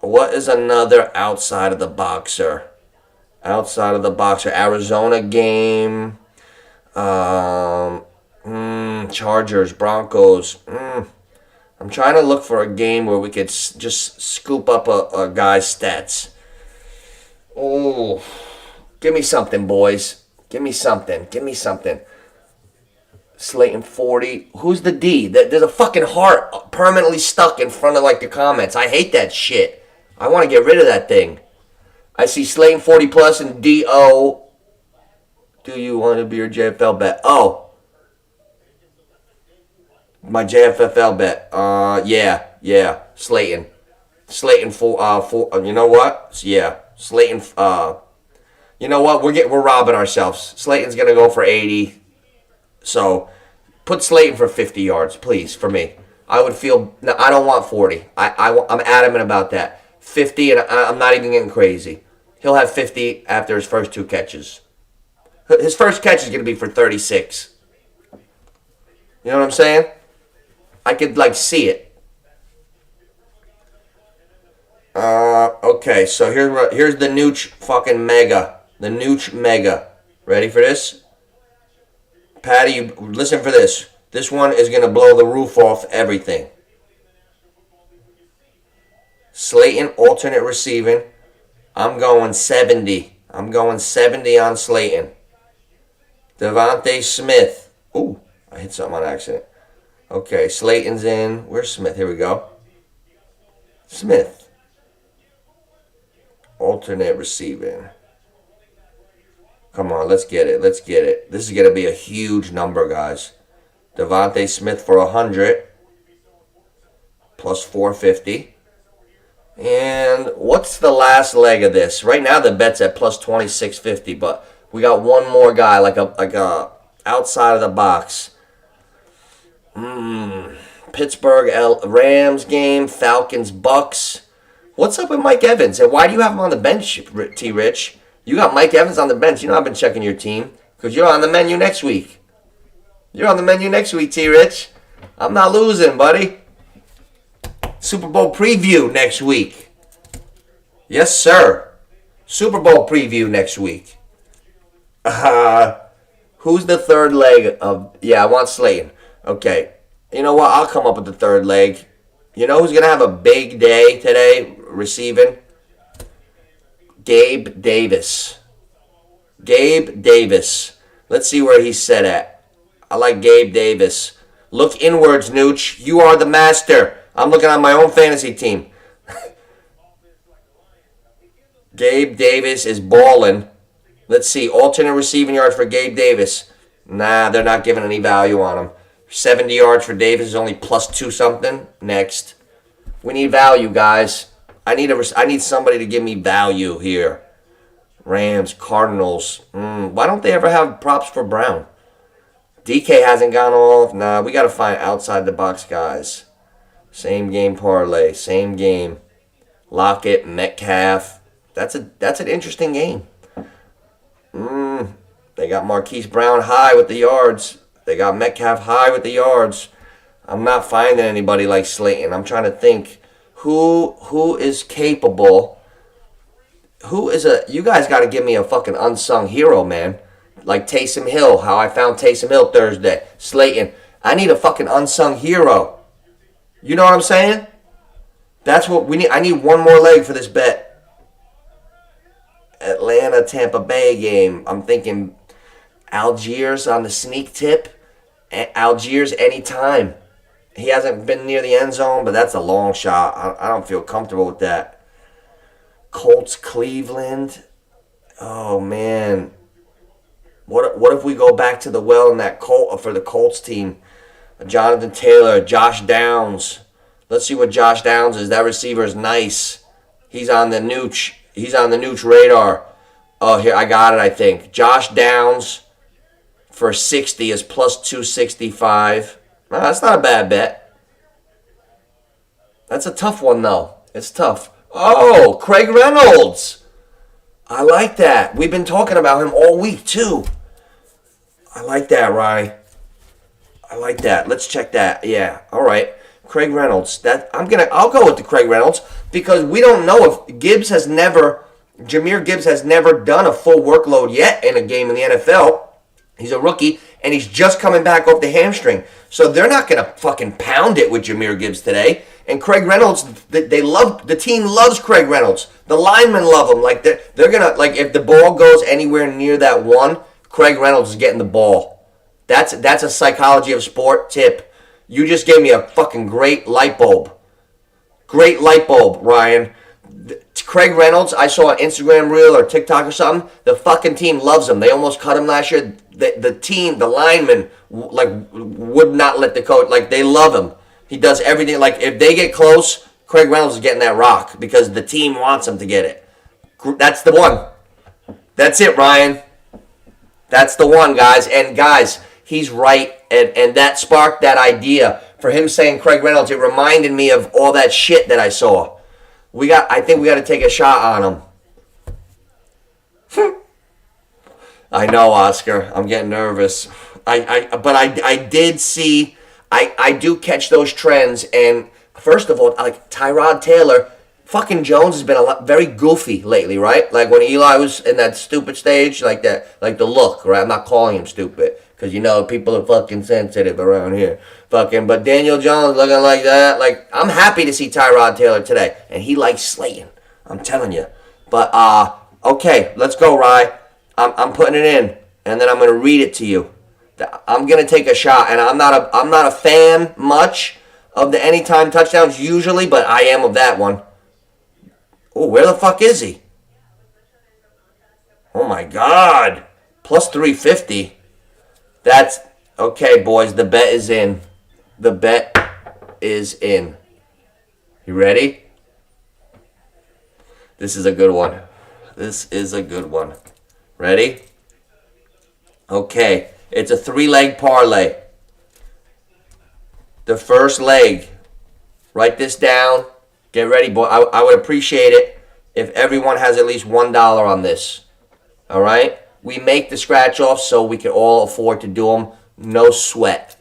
What is another outside of the boxer? Outside of the boxer. Arizona game. Chargers, Broncos. I'm trying to look for a game where we could just scoop up a guy's stats. Oh, give me something, boys. Give me something. Give me something. Slayton 40. Who's the D? There's a fucking heart permanently stuck in front of the comments. I hate that shit. I want to get rid of that thing. I see Slayton 40 plus and D-O. Do you want to be your JFL bet? Oh. My JFFL bet. Yeah. Slayton. Slayton for you know what? Yeah. Slayton you know what? We're robbing ourselves. Slayton's going to go for 80. So, put Slayton for 50 yards, please, for me. I would feel... No, I don't want 40. I'm adamant about that. 50, and I'm not even getting crazy. He'll have 50 after his first 2 catches. His first catch is going to be for 36. You know what I'm saying? I could, see it. Okay, so here's the Nooch fucking mega. The Nooch mega. Ready for this? Patty, you listen for this. This one is going to blow the roof off everything. Slayton, alternate receiving. I'm going 70. I'm going 70 on Slayton. Devontae Smith. Ooh, I hit something on accident. Okay, Slayton's in. Where's Smith? Here we go. Smith. Alternate receiving. Come on, let's get it. Let's get it. This is going to be a huge number, guys. Devontae Smith for 100. Plus 450. And what's the last leg of this? Right now the bet's at plus 2650, but we got one more guy, like a outside of the box. Pittsburgh Rams game, Falcons Bucks. What's up with Mike Evans? And why do you have him on the bench, T. Rich? You got Mike Evans on the bench. You know I've been checking your team because you're on the menu next week. You're on the menu next week, T. Rich. I'm not losing, buddy. Super Bowl preview next week. Yes, sir. Super Bowl preview next week. Who's the third leg of... Yeah, I want Slayton. Okay. You know what? I'll come up with the third leg. You know who's going to have a big day today receiving? Gabe Davis. Gabe Davis. Let's see where he's set at. I like Gabe Davis. Look inwards, Nooch. You are the master. I'm looking on my own fantasy team. Gabe Davis is balling. Let's see. Alternate receiving yards for Gabe Davis. Nah, they're not giving any value on him. 70 yards for Davis is only plus 2 something. Next. We need value, guys. I need somebody to give me value here. Rams, Cardinals. Why don't they ever have props for Brown? DK hasn't gone off. Nah, we got to find outside the box guys. Same game parlay. Same game. Lockett, Metcalf. That's an interesting game. They got Marquise Brown high with the yards. They got Metcalf high with the yards. I'm not finding anybody like Slayton. I'm trying to think who is capable. You guys got to give me a fucking unsung hero, man. Like Taysom Hill, how I found Taysom Hill Thursday. Slayton. I need a fucking unsung hero. You know what I'm saying? That's what we need. I need one more leg for this bet. Atlanta, Tampa Bay game. I'm thinking Algiers on the sneak tip. Algiers anytime. He hasn't been near the end zone, but that's a long shot. I don't feel comfortable with that. Colts, Cleveland. Oh, man. What if we go back to the well in that for the Colts team? Jonathan Taylor, Josh Downs. Let's see what Josh Downs is. That receiver is nice. He's on the Nooch. He's on the Nooch radar. Oh, here, I got it, I think. Josh Downs for 60 is plus 265. No, that's not a bad bet. That's a tough one, though. It's tough. Oh, Craig Reynolds. I like that. We've been talking about him all week, too. I like that, Rye. I like that. Let's check that. Yeah, all right. Craig Reynolds. I'll go with the Craig Reynolds because we don't know if Jahmyr Gibbs has never done a full workload yet in a game in the NFL. He's a rookie, and he's just coming back off the hamstring. So they're not going to fucking pound it with Jahmyr Gibbs today. And Craig Reynolds, the team loves Craig Reynolds. The linemen love him. Like they're going to, like, if the ball goes anywhere near that one, Craig Reynolds is getting the ball. That's a psychology of sport tip. You just gave me a fucking great light bulb. Great light bulb, Ryan. Craig Reynolds, I saw an Instagram reel or TikTok or something. The fucking team loves him. They almost cut him last year. The team, the linemen, like, would not let the coach, like, they love him. He does everything. Like, if they get close, Craig Reynolds is getting that rock because the team wants him to get it. That's the one. That's it, Ryan. That's the one, guys. And, guys, he's right. And that sparked that idea for him saying Craig Reynolds. It reminded me of all that shit that I saw. I think we got to take a shot on him. I know, Oscar. I'm getting nervous. But I did see. I do catch those trends. And first of all, like Tyrod Taylor, fucking Jones has been very goofy lately, right? Like when Eli was in that stupid stage, like the look, right? I'm not calling him stupid because people are fucking sensitive around here. But Daniel Jones looking like that. Like, I'm happy to see Tyrod Taylor today, and he likes Slayton. I'm telling you. But okay, let's go, Rye. I'm putting it in, and then I'm gonna read it to you. I'm gonna take a shot, and I'm not a fan much of the anytime touchdowns usually, but I am of that one. Oh, where the fuck is he? Oh my God, plus 350. That's okay, boys. The bet is in. The bet is in. You ready? This is a good one. This is a good one. Ready? Okay. It's a 3-leg parlay. The first leg. Write this down. Get ready, boy. I would appreciate it if everyone has at least $1 on this. All right? We make the scratch-offs so we can all afford to do them. No sweat.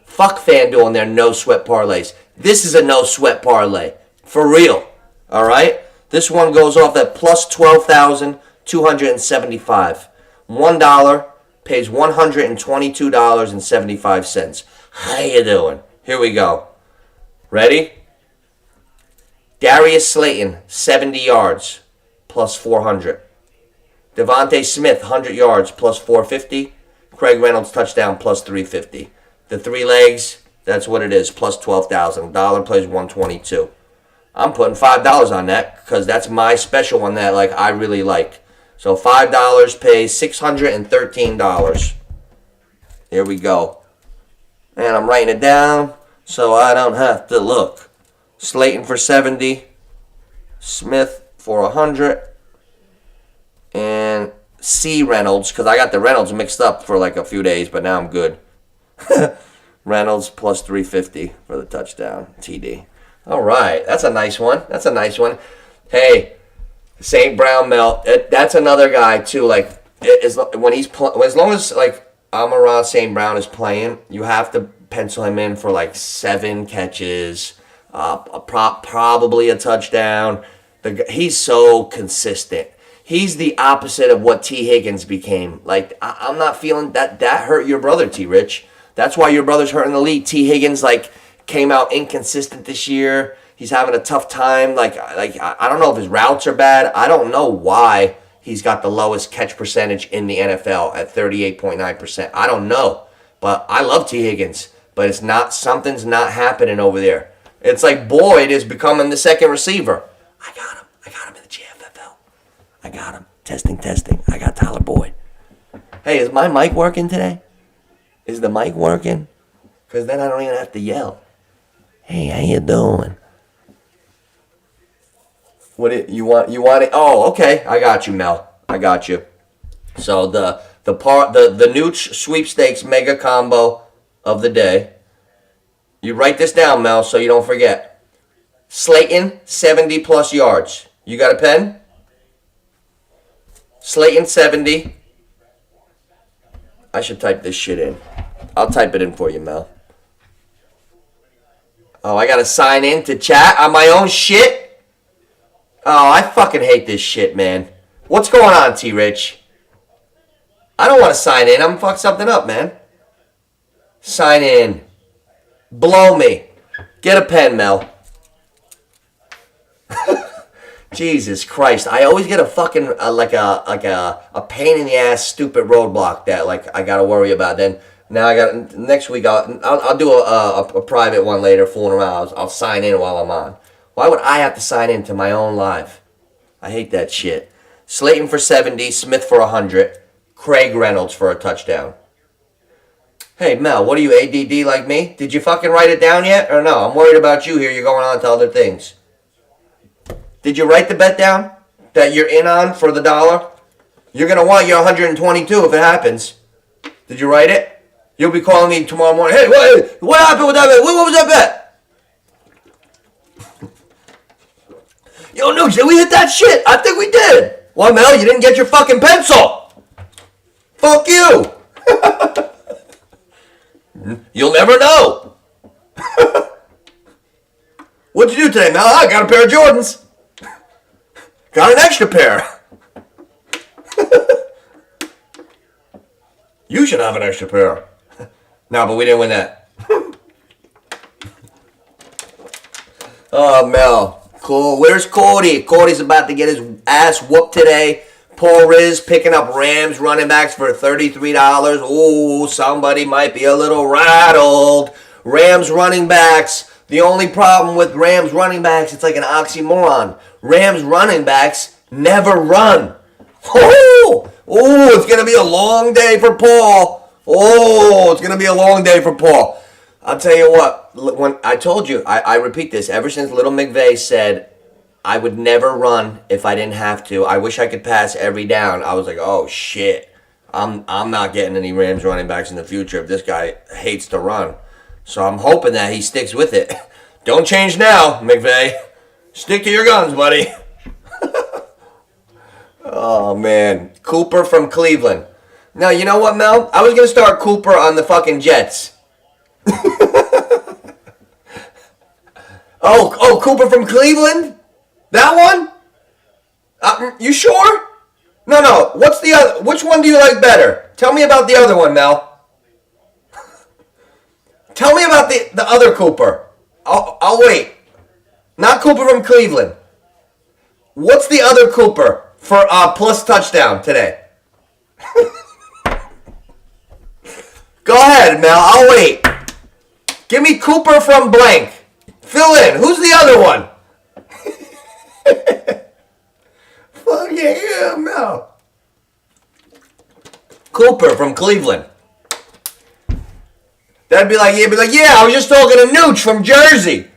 Fuck FanDuel and their no-sweat parlays. This is a no-sweat parlay. For real. All right? This one goes off at plus 12,275. $1 pays $122.75. How you doing? Here we go. Ready? Darius Slayton, 70 yards, plus 400. Devontae Smith, 100 yards, plus 450. Craig Reynolds, touchdown, plus 350. The 3 legs, that's what it is, plus 12,000. Dollar plays 122. I'm putting $5 on that because that's my special one that like I really like. So $5 pays $613. Here we go. And I'm writing it down so I don't have to look. Slayton for 70. Smith for 100. And C. Reynolds, because I got the Reynolds mixed up for like a few days, but now I'm good. Reynolds plus 350 for the touchdown. TD. All right. That's a nice one. That's a nice one. Hey, St. Brown Mel, that's another guy too. Like, when he's as long as like Amon-Ra St. Brown is playing, you have to pencil him in for like 7 catches, probably a touchdown. He's so consistent. He's the opposite of what T. Higgins became. Like, I'm not feeling that hurt your brother, T. Rich. That's why your brother's hurting the league. T. Higgins like came out inconsistent this year. He's having a tough time. Like I don't know if his routes are bad. I don't know why he's got the lowest catch percentage in the NFL at 38.9%. I don't know. But I love T. Higgins. But it's not, something's not happening over there. It's like Boyd is becoming the second receiver. I got him. I got him in the GFFL. I got him. Testing. I got Tyler Boyd. Hey, is my mic working today? Is the mic working? Because then I don't even have to yell. Hey, how you doing? You want it? Oh, okay. I got you, Mel. I got you. So the Nooch sweepstakes mega combo of the day. You write this down, Mel, so you don't forget. Slayton, 70 plus yards. You got a pen? Slayton, 70. I should type this shit in. I'll type it in for you, Mel. Oh, I gotta sign in to chat on my own shit? Oh, I fucking hate this shit, man. What's going on, T-Rich? I don't want to sign in. I'm gonna fuck something up, man. Sign in. Blow me. Get a pen, Mel. Jesus Christ. I always get a fucking, like a pain in the ass stupid roadblock that, like, I gotta worry about. Then, now I got, next week, I'll do a private one later, fooling around. I'll sign in while I'm on. Why would I have to sign in to my own live? I hate that shit. Slayton for 70, Smith for 100, Craig Reynolds for a touchdown. Hey, Mel, what are you, ADD like me? Did you fucking write it down yet? Or no? I'm worried about you here. You're going on to other things. Did you write the bet down that you're in on for the $1? You're going to want your 122 if it happens. Did you write it? You'll be calling me tomorrow morning. Hey, what happened with that bet? What was that bet? Yo, Nooch, did we hit that shit? I think we did. Well, Mel, you didn't get your fucking pencil. Fuck you. You'll never know. What'd you do today, Mel? I got a pair of Jordans. Got an extra pair. You should have an extra pair. No, but we didn't win that. Oh, Mel. Cool. Where's Cody? Cody's about to get his ass whooped today. Paul Riz picking up Rams running backs for $33. Ooh, somebody might be a little rattled. Rams running backs. The only problem with Rams running backs, it's like an oxymoron. Rams running backs never run. Oh, it's going to be a long day for Paul. Oh, it's going to be a long day for Paul. I'll tell you what, when I told you, I repeat this, ever since Little McVay said I would never run if I didn't have to, I wish I could pass every down, I was like, oh shit, I'm not getting any Rams running backs in the future if this guy hates to run. So I'm hoping that he sticks with it. Don't change now, McVay. Stick to your guns, buddy. Oh, man. Cooper from Cleveland. Now, you know what, Mel? I was going to start Cooper on the fucking Jets. Oh, Cooper from Cleveland? That one? You sure? No. What's the other? Which one do you like better? Tell me about the other one, Mel. Tell me about the other Cooper. I'll wait. Not Cooper from Cleveland. What's the other Cooper for plus touchdown today? Go ahead, Mel. I'll wait. Give me Cooper from blank. Fill in. Who's the other one? Fuck yeah, no. Cooper from Cleveland. That'd be like, yeah, I was just talking to Nooch from Jersey.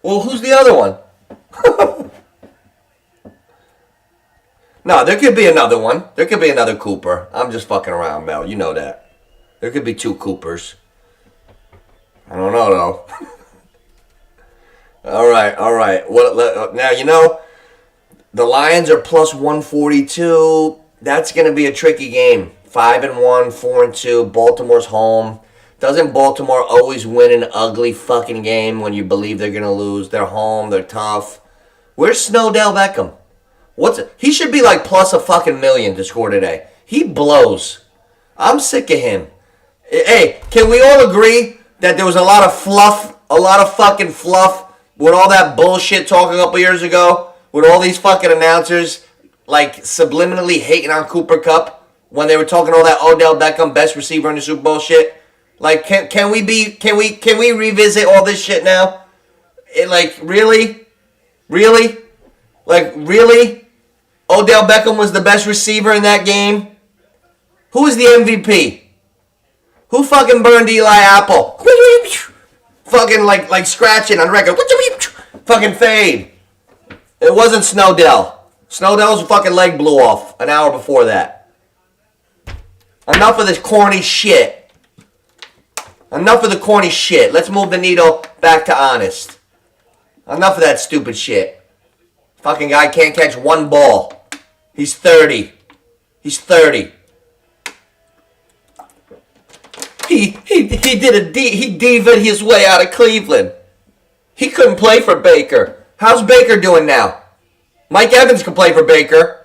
Well, who's the other one? No, there could be another one. There could be another Cooper. I'm just fucking around, Mel. You know that. There could be 2 Coopers. I don't know, though. All right. Now, the Lions are plus 142. That's going to be a tricky game. 5-1, 4-2. Baltimore's home. Doesn't Baltimore always win an ugly fucking game when you believe they're going to lose? They're home. They're tough. Where's Snowdell Beckham? He should be like plus a fucking million to score today. He blows. I'm sick of him. Hey, can we all agree that there was a lot of fucking fluff with all that bullshit talking a couple years ago? With all these fucking announcers like subliminally hating on Cooper Kupp when they were talking all that Odell Beckham best receiver in the Super Bowl shit? Like, can we revisit all this shit now? Really? Like, really? Odell Beckham was the best receiver in that game? Who was the MVP? Who fucking burned Eli Apple? Fucking like scratching on record. Fucking fade. It wasn't Snowdell. Snowdell's fucking leg blew off an hour before that. Enough of this corny shit. Enough of the corny shit. Let's move the needle back to honest. Enough of that stupid shit. Fucking guy can't catch one ball. He's 30. He's 30. He diva'd his way out of Cleveland. He couldn't play for Baker. How's Baker doing now? Mike Evans can play for Baker.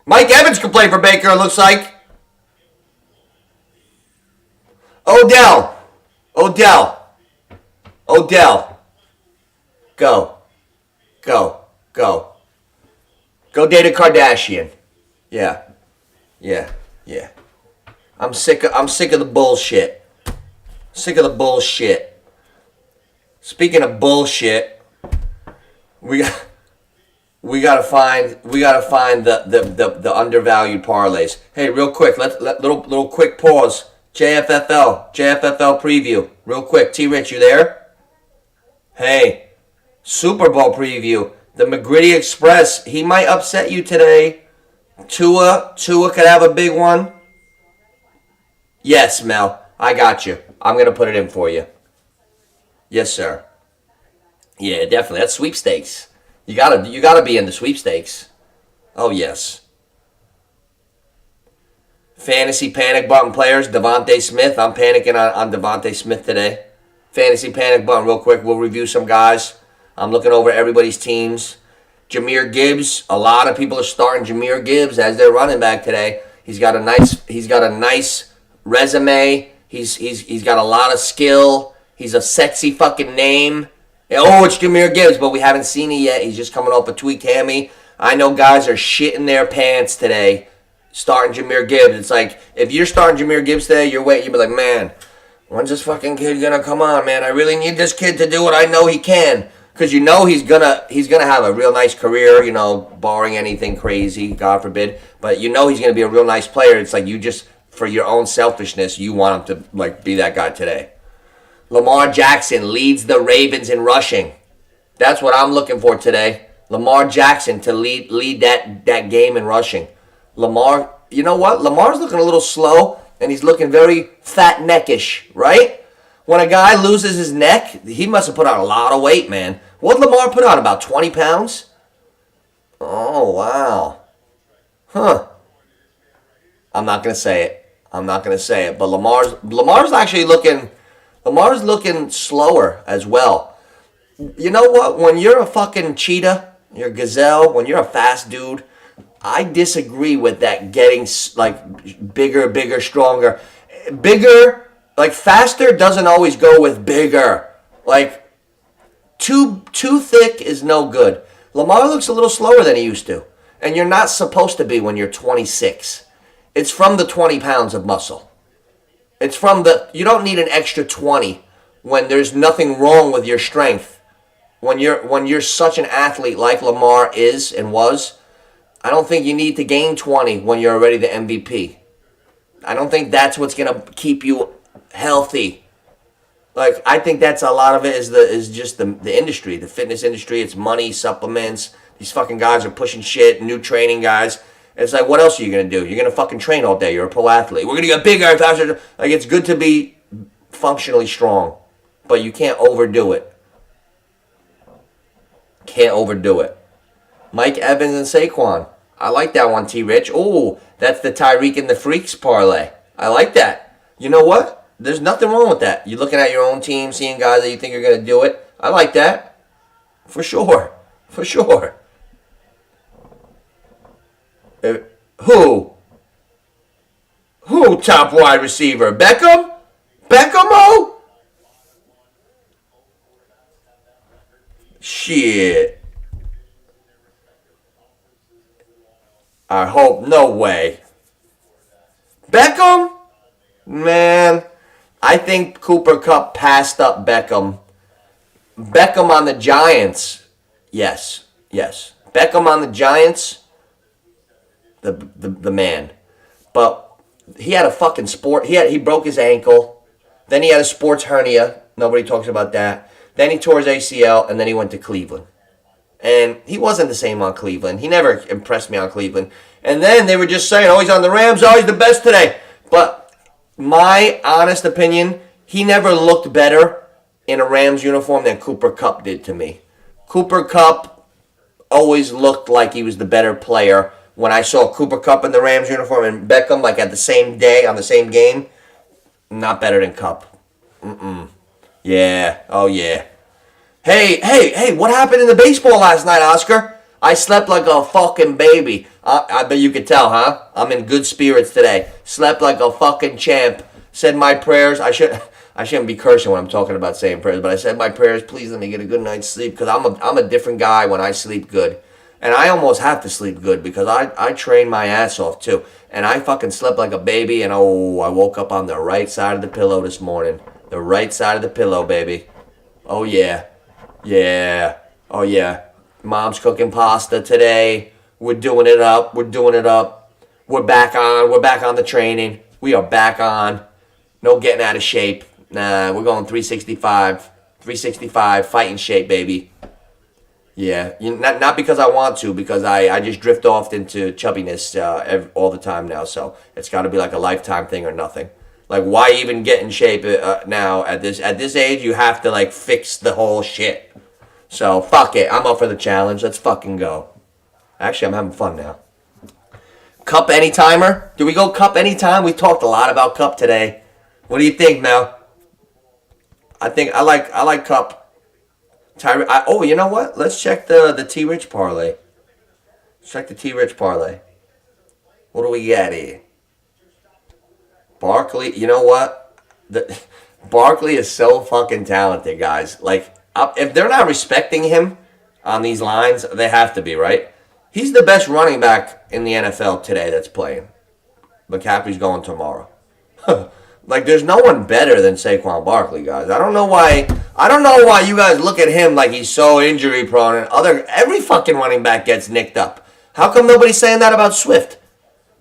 It looks like. Odell. Go date a Kardashian. Yeah. I'm sick of the bullshit. Speaking of bullshit, we gotta find the undervalued parlays. Hey, real quick, little quick pause. JFFL preview. Real quick, T-Rich, you there? Hey, Super Bowl preview. The McGritty Express, he might upset you today. Tua could have a big one. Yes, Mel, I got you. I'm going to put it in for you. Yes, sir. Yeah, definitely. That's sweepstakes. You gotta be in the sweepstakes. Oh, yes. Fantasy panic button players, Devontae Smith. I'm panicking on Devontae Smith today. Fantasy panic button real quick. We'll review some guys. I'm looking over everybody's teams. Jahmyr Gibbs. A lot of people are starting Jahmyr Gibbs as their running back today. He's got a nice resume. He's got a lot of skill. He's a sexy fucking name. Oh, it's Jahmyr Gibbs, but we haven't seen it yet. He's just coming off a tweaked hammy. I know guys are shitting their pants today starting Jahmyr Gibbs. It's like, if you're starting Jahmyr Gibbs today, you're waiting. You'll be like, man, when's this fucking kid gonna come on, man? I really need this kid to do what I know he can. Because you know he's gonna have a real nice career, you know, barring anything crazy, God forbid. But you know he's gonna be a real nice player. It's like you just, for your own selfishness, you want him to like be that guy today. Lamar Jackson leads the Ravens in rushing. That's what I'm looking for today. Lamar Jackson to lead that game in rushing. Lamar, you know what? Lamar's looking a little slow, and he's looking very fat neckish, right? When a guy loses his neck, he must have put on a lot of weight, man. What did Lamar put on, about 20 pounds? Oh, wow. Huh. I'm not going to say it. But Lamar's actually looking slower as well. You know what? When you're a fucking cheetah, you're a gazelle, when you're a fast dude, I disagree with that getting like bigger, stronger. Bigger, like faster doesn't always go with bigger. Like too thick is no good. Lamar looks a little slower than he used to. And you're not supposed to be when you're 26. It's from the 20 pounds of muscle. It's from you don't need an extra 20 when there's nothing wrong with your strength. when you're such an athlete like Lamar is and was, I don't think you need to gain 20 when you're already the MVP. I don't think that's what's gonna keep you healthy. Like, I think that's a lot of it is just the industry, the fitness industry. It's money, supplements. These fucking guys are pushing shit, new training guys. It's like, what else are you going to do? You're going to fucking train all day. You're a pro athlete. We're going to get bigger, faster. Like, it's good to be functionally strong, but you can't overdo it. Can't overdo it. Mike Evans and Saquon. I like that one, T-Rich. Oh, that's the Tyreek and the Freaks parlay. I like that. You know what? There's nothing wrong with that. You're looking at your own team, seeing guys that you think are going to do it. I like that. For sure. For sure. Who? Who top wide receiver? Beckham? Beckham-o? Shit. I hope. No way. Beckham? Man. I think Cooper Kupp passed up Beckham. Beckham on the Giants. Yes. Yes. Beckham on the Giants. The man. But he had a fucking he broke his ankle. Then he had a sports hernia. Nobody talks about that. Then he tore his ACL, and then he went to Cleveland. And he wasn't the same on Cleveland. He never impressed me on Cleveland. And then they were just saying, oh, he's on the Rams. Oh, he's the best today. But my honest opinion, he never looked better in a Rams uniform than Cooper Kupp did to me. Cooper Kupp always looked like he was the better player. When I saw Cooper Kupp in the Rams uniform and Beckham, like at the same day, on the same game, not better than Kupp. Yeah. Oh, yeah. Hey, what happened in the baseball last night, Oscar? I slept like a fucking baby. I bet you could tell, huh? I'm in good spirits today. Slept like a fucking champ. Said my prayers. I shouldn't be cursing when I'm talking about saying prayers, but I said my prayers. Please let me get a good night's sleep, because I'm a different guy when I sleep good. And I almost have to sleep good because I train my ass off too. And I fucking slept like a baby, and I woke up on the right side of the pillow this morning. The right side of the pillow, baby. Oh yeah. Yeah. Oh yeah. Mom's cooking pasta today. We're doing it up. We're back on. We're back on the training. We are back on. No getting out of shape. Nah, we're going 365. 365, fighting shape, baby. Yeah, not because I want to, because I just drift off into chubbiness all the time now. So it's got to be like a lifetime thing or nothing. Like, why even get in shape now at this age? You have to like fix the whole shit. So fuck it, I'm up for the challenge. Let's fucking go. Actually, I'm having fun now. Cup anytimer? Do we go Cup anytime? We talked a lot about Cup today. What do you think, Mel? I think I like Cup. You know what? Let's check the T-Rich parlay. Let's check the T-Rich parlay. What do we got here? Barkley, you know what? Barkley is so fucking talented, guys. Like, if they're not respecting him on these lines, they have to be, right? He's the best running back in the NFL today that's playing. McCaffrey's going tomorrow. Like, there's no one better than Saquon Barkley, guys. I don't know why you guys look at him like he's so injury prone, and every fucking running back gets nicked up. How come nobody's saying that about Swift?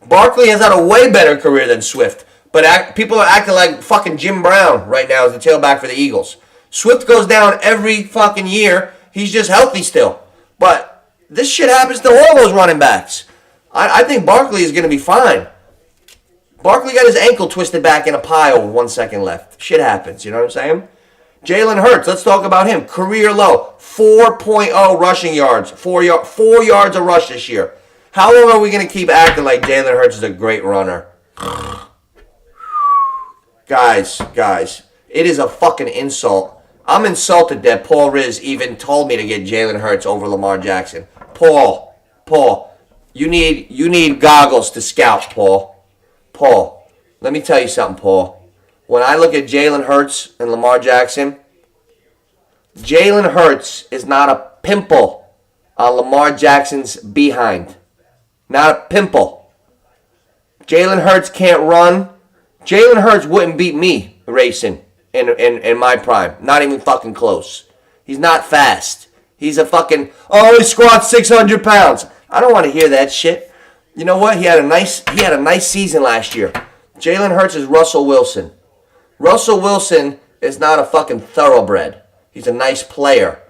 Barkley has had a way better career than Swift, but people are acting like fucking Jim Brown right now as the tailback for the Eagles. Swift goes down every fucking year. He's just healthy still. But this shit happens to all those running backs. I think Barkley is going to be fine. Barkley got his ankle twisted back in a pile with 1 second left. Shit happens, you know what I'm saying? Jalen Hurts, let's talk about him. Career low, 4.0 rushing yards. 4 yards a rush this year. How long are we going to keep acting like Jalen Hurts is a great runner? Guys, it is a fucking insult. I'm insulted that Paul Riz even told me to get Jalen Hurts over Lamar Jackson. Paul, you need goggles to scout, Paul. Paul, let me tell you something, Paul. When I look at Jalen Hurts and Lamar Jackson, Jalen Hurts is not a pimple on Lamar Jackson's behind. Not a pimple. Jalen Hurts can't run. Jalen Hurts wouldn't beat me racing in my prime. Not even fucking close. He's not fast. He's a fucking, he squats 600 pounds. I don't want to hear that shit. You know what? He had a nice season last year. Jalen Hurts is Russell Wilson. Russell Wilson is not a fucking thoroughbred. He's a nice player.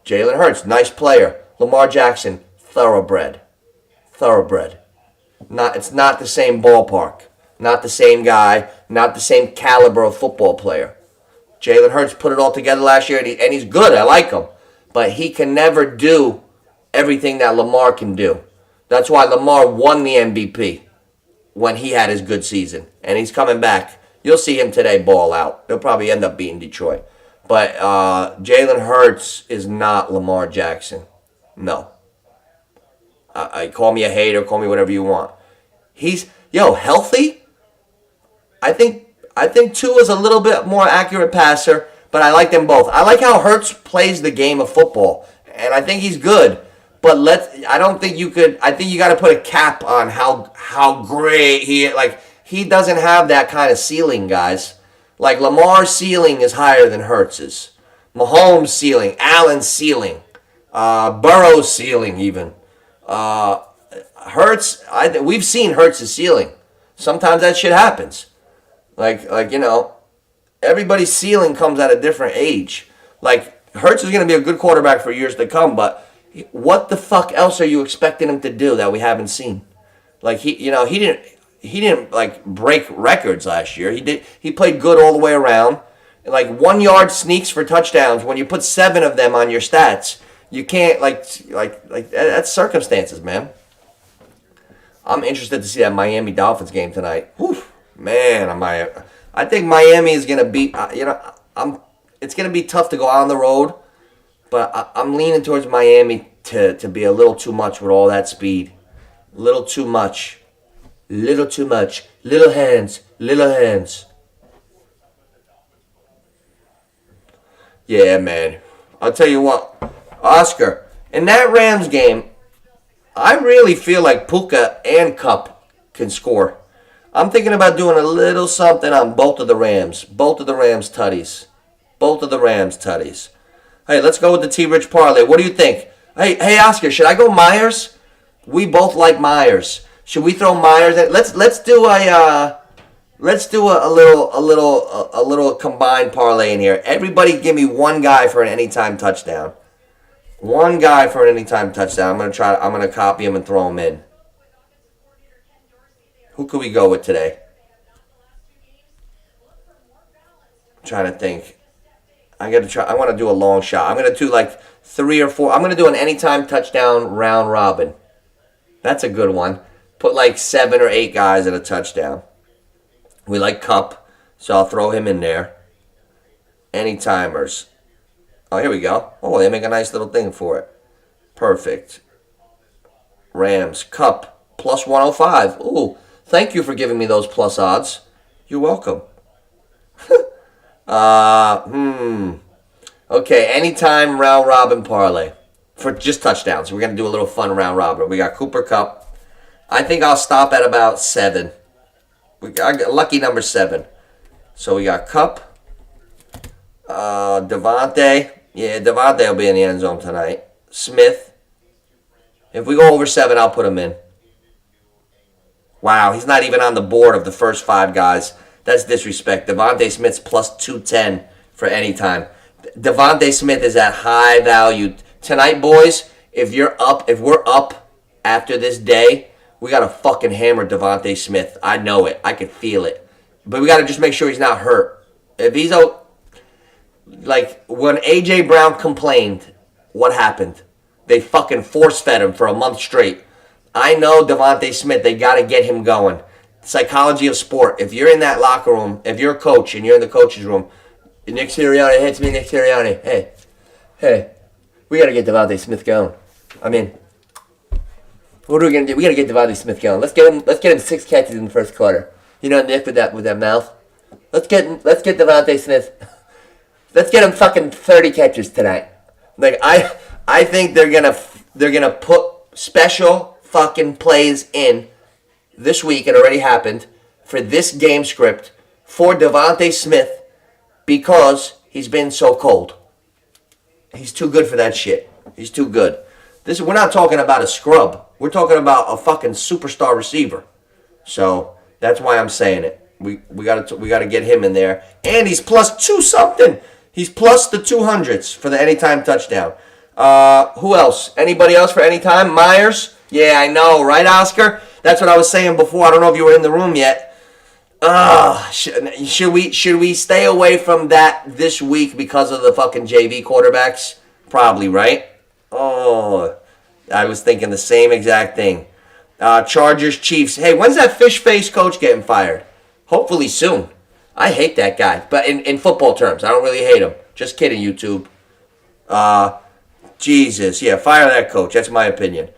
Jalen Hurts, nice player. Lamar Jackson, thoroughbred. It's not the same ballpark. Not the same guy. Not the same caliber of football player. Jalen Hurts put it all together last year, and he's good. I like him. But he can never do everything that Lamar can do. That's why Lamar won the MVP when he had his good season. And he's coming back. You'll see him today ball out. He'll probably end up beating Detroit. But Jalen Hurts is not Lamar Jackson. No. Call me a hater, call me whatever you want. He's, healthy? I think Tua's a little bit more accurate passer, but I like them both. I like how Hurts plays the game of football, and I think he's good. But I think you got to put a cap on how great he doesn't have that kind of ceiling, guys. Like Lamar's ceiling is higher than Hurts's. Mahomes' ceiling, Allen's ceiling, Burrow's ceiling even. Hurts, we've seen Hurts' ceiling. Sometimes that shit happens. Everybody's ceiling comes at a different age. Like, Hurts is going to be a good quarterback for years to come, but what the fuck else are you expecting him to do that we haven't seen? Like, he didn't like break records last year. He played good all the way around. Like 1 yard sneaks for touchdowns. When you put 7 of them on your stats, you can't like that's circumstances, man. I'm interested to see that Miami Dolphins game tonight. Whew, man, I think Miami is gonna beat. It's gonna be tough to go out on the road, but I'm leaning towards Miami to be a little too much with all that speed. Little too much. Little too much. Little hands. Yeah, man. I'll tell you what, Oscar, in that Rams game, I really feel like Puka and Cup can score. I'm thinking about doing a little something on both of the Rams. Both of the Rams tutties. Hey, let's go with the T-Rich parlay. What do you think? Hey, Oscar, should I go Myers? We both like Myers. Should we throw Myers in? Let's do a little combined parlay in here. Everybody give me one guy for an anytime touchdown. One guy for an anytime touchdown. I'm gonna copy him and throw him in. Who could we go with today? I'm trying to think. I want to do a long shot. I'm gonna do like 3 or 4. I'm gonna do an anytime touchdown round robin. That's a good one. Put like 7 or 8 guys at a touchdown. We like Cup, so I'll throw him in there. Anytimers. Oh, here we go. Oh, they make a nice little thing for it. Perfect. Rams, Cup, plus 105. Ooh, thank you for giving me those plus odds. You're welcome. Okay, anytime round robin parlay. For just touchdowns. We're going to do a little fun round robin. We got Cooper Cup. I think I'll stop at about 7. We got lucky number 7. So we got Cup. Devontae. Yeah, Devontae will be in the end zone tonight. Smith. If we go over 7, I'll put him in. Wow, he's not even on the board of the first 5 guys. That's disrespect. Devontae Smith's plus 210 for any time. Devontae Smith is at high value. Tonight, boys, if we're up after this day, we got to fucking hammer Devontae Smith. I know it. I can feel it. But we got to just make sure he's not hurt. If he's out, like when A.J. Brown complained, what happened? They fucking force-fed him for a month straight. I know Devontae Smith, they got to get him going. Psychology of sport. If you're in that locker room, if you're a coach and you're in the coach's room, Nick Sirianni, hey, it's me, Nick Sirianni. Hey, we got to get Devontae Smith going. I mean, what are we going to do? We got to get Devontae Smith going. Let's get him 6 catches in the first quarter. You know, Nick, with that mouth. Let's get Devontae Smith. Let's get him fucking 30 catches tonight. Like I think they're gonna put special fucking plays in this week. It already happened for this game script for Devontae Smith because he's been so cold. He's too good for that shit. He's too good. We're not talking about a scrub. We're talking about a fucking superstar receiver. So that's why I'm saying it. We got to get him in there. And he's plus 2 something. He's plus the 200s for the anytime touchdown. Who else? Anybody else for anytime? Myers? Yeah, I know, right, Oscar? That's what I was saying before. I don't know if you were in the room yet. Should we stay away from that this week because of the fucking JV quarterbacks? Probably, right? Oh, I was thinking the same exact thing. Chargers, Chiefs. Hey, when's that fish face coach getting fired? Hopefully soon. I hate that guy, but in football terms, I don't really hate him. Just kidding, YouTube. Jesus, yeah, fire that coach. That's my opinion.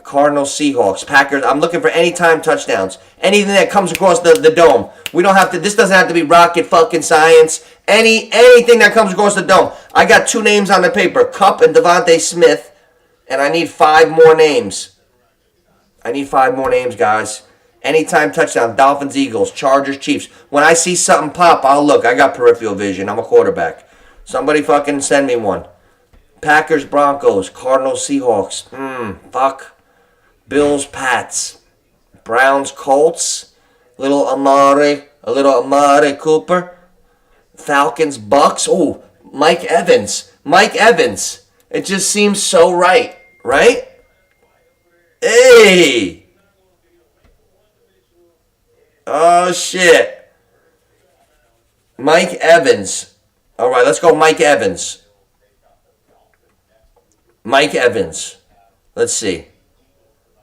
Cardinals, Seahawks, Packers. I'm looking for anytime touchdowns. Anything that comes across the dome. We don't have to. This doesn't have to be rocket fucking science. Anything that comes across the dome. I got 2 names on the paper: Kupp and Devontae Smith, and I need 5 more names. I need 5 more names, guys. Anytime touchdown. Dolphins, Eagles, Chargers, Chiefs. When I see something pop, I'll look. I got peripheral vision. I'm a quarterback. Somebody fucking send me one. Packers, Broncos, Cardinals, Seahawks. Fuck. Bills, Pats, Browns, Colts, a little Amari Cooper, Falcons, Bucks. Oh, Mike Evans. It just seems so right? Hey! Oh, shit. Mike Evans. All right, let's go Mike Evans. Let's see.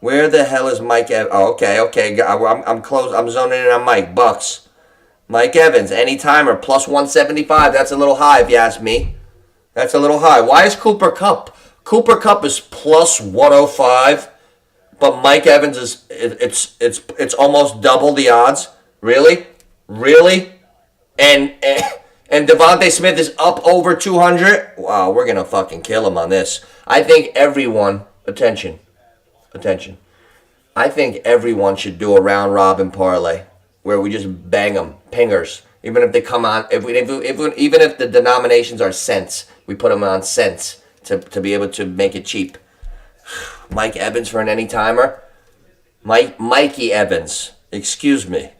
Where the hell is Mike Evans? Oh, okay. I'm close. I'm zoning in on Mike. Bucks. Mike Evans, anytimer, plus 175. That's a little high if you ask me. That's a little high. Why is Cooper Kupp? Cooper Kupp is plus 105, but Mike Evans is it's almost double the odds. Really? And Devontae Smith is up over 200. Wow, we're gonna fucking kill him on this. I think everyone, attention. I think everyone should do a round robin parlay where we just bang them, pingers. Even if they come on, even if the denominations are cents, we put them on cents to be able to make it cheap. Mike Evans for an anytimer. Mikey Evans. Excuse me.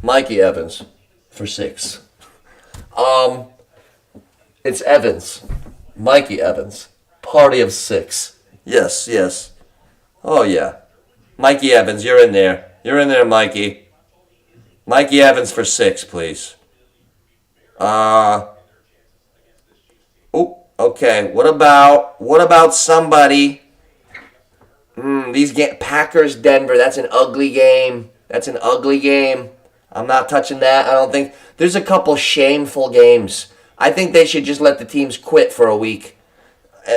Mikey Evans for 6. It's Evans. Mikey Evans. Party of 6. Yes. Oh, yeah. Mikey Evans, you're in there. Mikey. Mikey Evans for 6, please. Okay. What about somebody? Packers, Denver. That's an ugly game. I'm not touching that. I don't think. There's a couple shameful games. I think they should just let the teams quit for a week.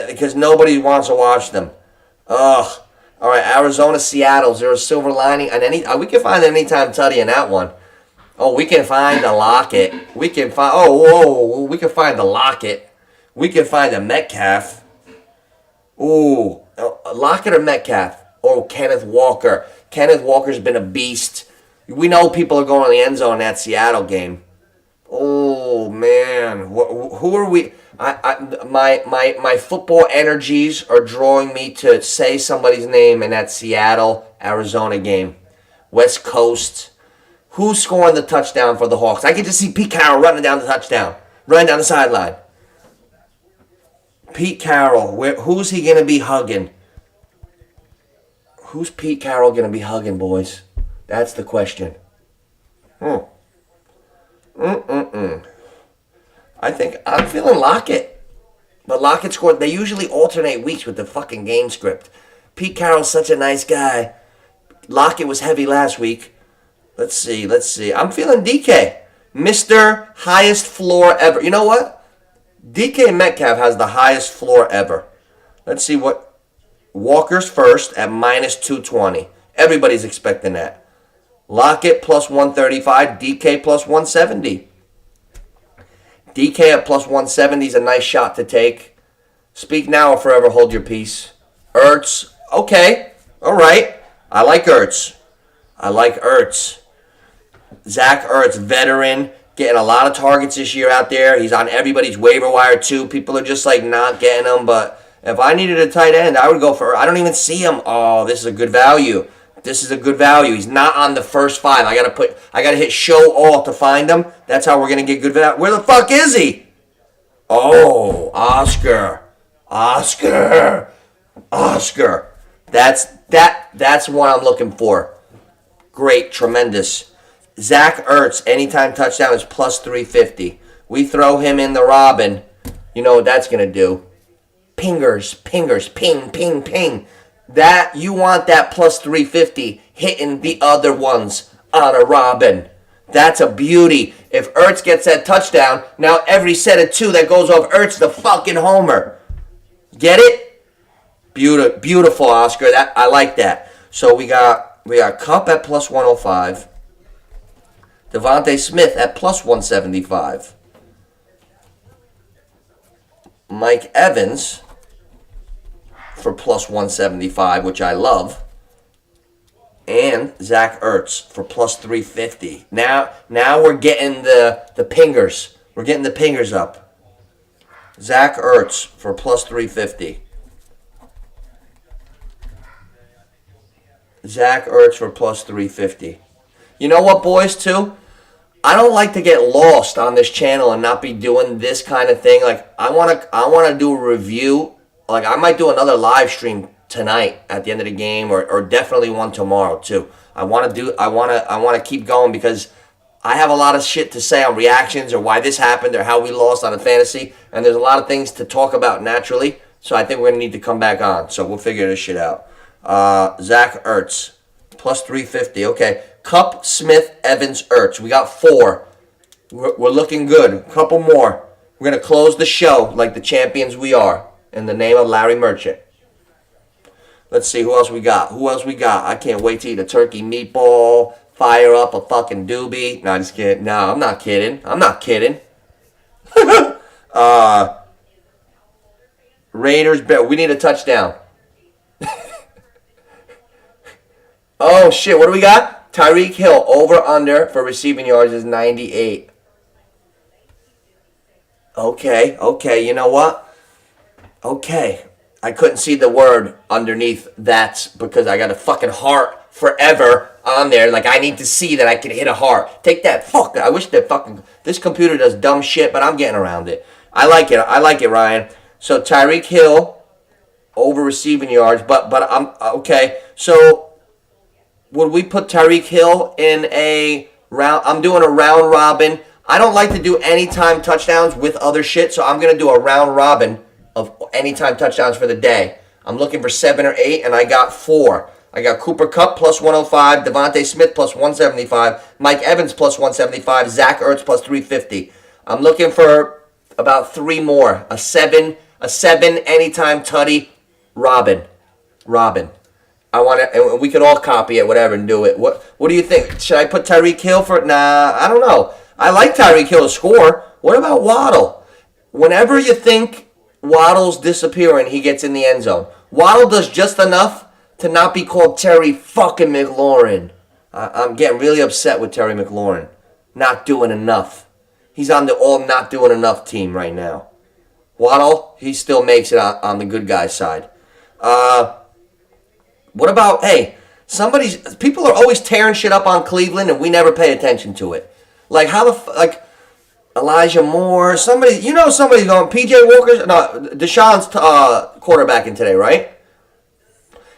Because nobody wants to watch them. Ugh. All right, Arizona, Seattle. Is there a silver lining on any? We can find an anytime tutty in that one. Oh, we can find a Lockett. We can find. We can find the Lockett. We can find a Metcalf. Ooh, Lockett or Metcalf? Oh, Kenneth Walker. Kenneth Walker's been a beast. We know people are going to the end zone in that Seattle game. Oh man, who are we? My football energies are drawing me to say somebody's name in that Seattle-Arizona game. West Coast. Who's scoring the touchdown for the Hawks? I can just see Pete Carroll running down the sideline. Pete Carroll, who's he going to be hugging? Who's Pete Carroll going to be hugging, boys? That's the question. I think I'm feeling Lockett. But Lockett scored. They usually alternate weeks with the fucking game script. Pete Carroll's such a nice guy. Lockett was heavy last week. Let's see. I'm feeling DK. Mr. Highest floor ever. You know what? DK Metcalf has the highest floor ever. Let's see what. Walker's first at minus 220. Everybody's expecting that. Lockett plus 135. DK plus 170. DK at plus 170 is a nice shot to take. Speak now or forever hold your peace. Ertz. Okay. All right. I like Ertz. Zach Ertz, veteran. getting a lot of targets this year out there. He's on everybody's waiver wire too. People are just like not getting him. But if I needed a tight end, I would go for. I don't even see him. Oh, this is a good value. This is a good value. He's not on the first 5. I gotta hit show all to find him. That's how we're gonna get good value. Where the fuck is he? Oh, Oscar. That's what I'm looking for. Great, tremendous. Zach Ertz, anytime touchdown is plus 350. We throw him in the Robin. You know what that's gonna do? Pingers, ping, ping, ping. That you want that plus 350 hitting the other ones on a Robin. That's a beauty. If Ertz gets that touchdown, now every set of 2 that goes off Ertz, the fucking homer. Get it? Beautiful, Oscar. I like that. So we got Kupp at plus 105. Devontae Smith at plus 175. Mike Evans for plus 175, which I love. And Zach Ertz for plus 350. Now we're getting the pingers. We're getting the pingers up. Zach Ertz for plus 350. Zach Ertz for plus 350. You know what, boys, too? I don't like to get lost on this channel and not be doing this kind of thing. Like, I want to do a review. Like, I might do another live stream tonight at the end of the game, or definitely one tomorrow too. I want to keep going because I have a lot of shit to say on reactions or why this happened or how we lost on a fantasy, and there's a lot of things to talk about naturally. So I think we're gonna need to come back on. So we'll figure this shit out. Zach Ertz plus 350. Okay, Kupp, Smith, Evans, Ertz. We got 4. We're looking good. A couple more. We're gonna close the show like the champions we are. In the name of Larry Merchant. Let's see who else we got. I can't wait to eat a turkey meatball, fire up a fucking doobie. No, just kidding. No, I'm not kidding. Raiders, we need a touchdown. Oh, shit. What do we got? Tyreek Hill, over under for receiving yards is 98. Okay. You know what? Okay, I couldn't see the word underneath that because I got a fucking heart forever on there. Like, I need to see that I can hit a heart. Take that. Fuck. I wish that fucking... This computer does dumb shit, but I'm getting around it. I like it, Ryan. So, Tyreek Hill, over receiving yards. But I'm... Okay, so... Would we put Tyreek Hill in a round... I'm doing a round robin. I don't like to do anytime touchdowns with other shit, so I'm going to do a round robin of anytime touchdowns for the day. I'm looking for 7 or 8, and I got 4. I got Cooper Kupp plus 105, Devontae Smith plus 175, Mike Evans plus 175, Zach Ertz plus 350. I'm looking for about 3 more. A 7 anytime tutty, Robin. I want to, and we could all copy it, whatever, and do it. What do you think? Should I put Tyreek Hill for? Nah, I don't know. I like Tyreek Hill to score. What about Waddle? Whenever you think Waddle's disappearing, he gets in the end zone. Waddle does just enough to not be called Terry fucking McLaurin. I'm getting really upset with Terry McLaurin. Not doing enough. He's on the all not doing enough team right now. Waddle, he still makes it on the good guy's side. What about, hey, people are always tearing shit up on Cleveland and we never pay attention to it. Like, Elijah Moore, somebody's going, P.J. Walker's, no, Deshaun's quarterbacking today, right?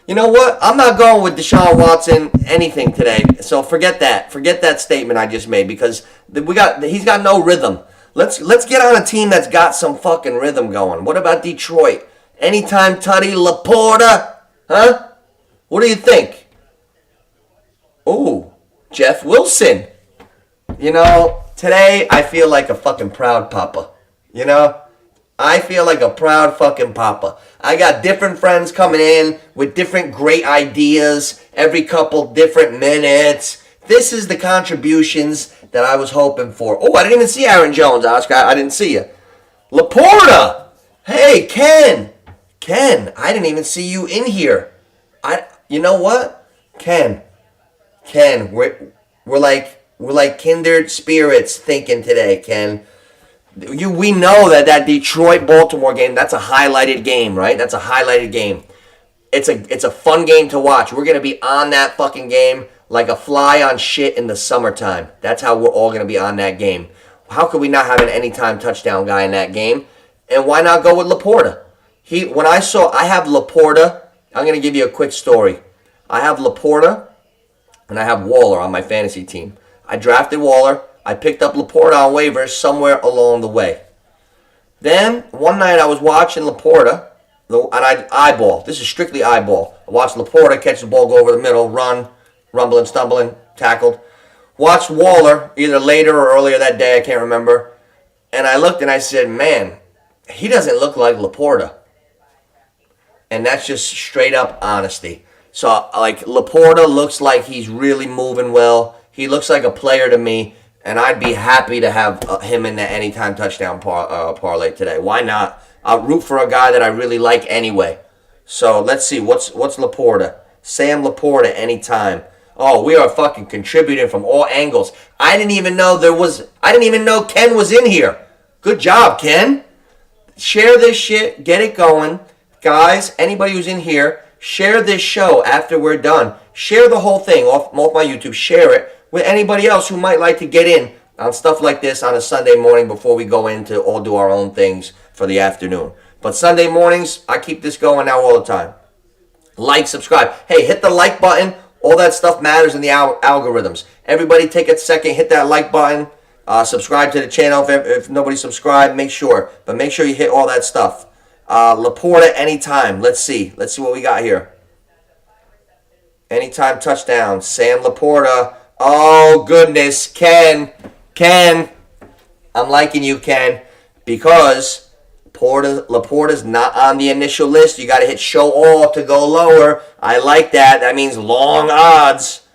You know what? I'm not going with Deshaun Watson anything today, so forget that. Forget that statement I just made because he's got no rhythm. Let's get on a team that's got some fucking rhythm going. What about Detroit? Anytime Tutty Laporta? Huh? What do you think? Ooh, Jeff Wilson. You know, today I feel like a fucking proud papa. You know? I feel like a proud fucking papa. I got different friends coming in with different great ideas every couple different minutes. This is the contributions that I was hoping for. Oh, I didn't even see Aaron Jones, Oscar. I didn't see you. Laporta! Hey, Ken! Ken, I didn't even see you in here. You know what? Ken, we're like We're like kindred spirits thinking today, Ken. We know that Detroit-Baltimore game, that's a highlighted game, right? That's a highlighted game. It's a fun game to watch. We're going to be on that fucking game like a fly on shit in the summertime. That's how we're all going to be on that game. How could we not have an anytime touchdown guy in that game? And why not go with Laporta? I have Laporta. I'm going to give you a quick story. I have Laporta and I have Waller on my fantasy team. I drafted Waller. I picked up Laporta on waivers somewhere along the way. Then, one night I was watching Laporta, and I eyeball. This is strictly eyeball. I watched Laporta catch the ball, go over the middle, run, rumbling, stumbling, tackled. Watched Waller either later or earlier that day, I can't remember. And I looked and I said, man, he doesn't look like Laporta. And that's just straight up honesty. So, like, Laporta looks like he's really moving well. He looks like a player to me. And I'd be happy to have him in the anytime touchdown parlay today. Why not? I'll root for a guy that I really like anyway. So let's see. What's Laporta? Sam Laporta anytime. Oh, we are fucking contributing from all angles. I didn't even know Ken was in here. Good job, Ken. Share this shit. Get it going. Guys, anybody who's in here, share this show after we're done. Share the whole thing off my YouTube. Share it with anybody else who might like to get in on stuff like this on a Sunday morning before we go in to all do our own things for the afternoon. But Sunday mornings, I keep this going now all the time. Like, subscribe. Hey, hit the like button. All that stuff matters in the algorithms. Everybody take a second, hit that like button. Subscribe to the channel if nobody subscribed. Make sure. But make sure you hit all that stuff. Laporta anytime. Let's see. Let's see what we got here. Anytime touchdown. Sam Laporta. Oh, goodness. Ken. I'm liking you, Ken. Because Laporta's not on the initial list. You got to hit show all to go lower. I like that. That means long odds.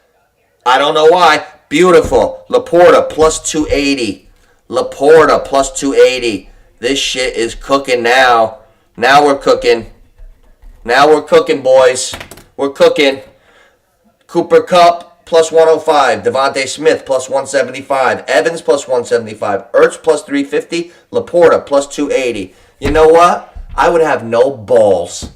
I don't know why. Beautiful. Laporta plus 280. Laporta plus 280. This shit is cooking now. Now we're cooking. Now we're cooking, boys. We're cooking. Cooper Kupp plus 105. Devontae Smith plus 175. Evans plus 175. Ertz plus 350. Laporta plus 280. You know what? I would have no balls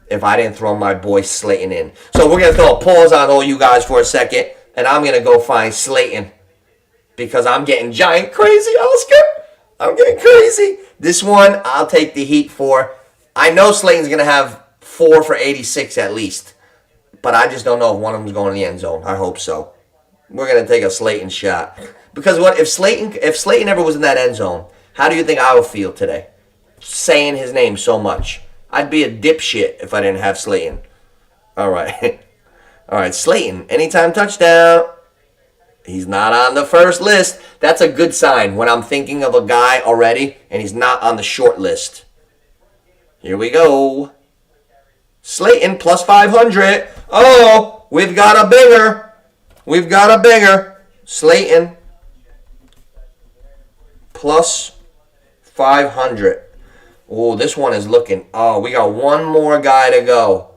if I didn't throw my boy Slayton in. So we're going to throw a pause on all you guys for a second. And I'm going to go find Slayton. Because I'm getting giant crazy, Oscar. I'm getting crazy. This one, I'll take the heat for. I know Slayton's going to have 4 for 86 at least. But I just don't know if one of them's going in the end zone. I hope so. We're going to take a Slayton shot. Because what if Slayton ever was in that end zone, how do you think I would feel today? Saying his name so much. I'd be a dipshit if I didn't have Slayton. All right. All right, Slayton, anytime touchdown. He's not on the first list. That's a good sign when I'm thinking of a guy already and he's not on the short list. Here we go. Slayton plus 500. Oh, we've got a binger. We've got a binger. Slayton plus 500. Oh, this one is looking. Oh, we got one more guy to go.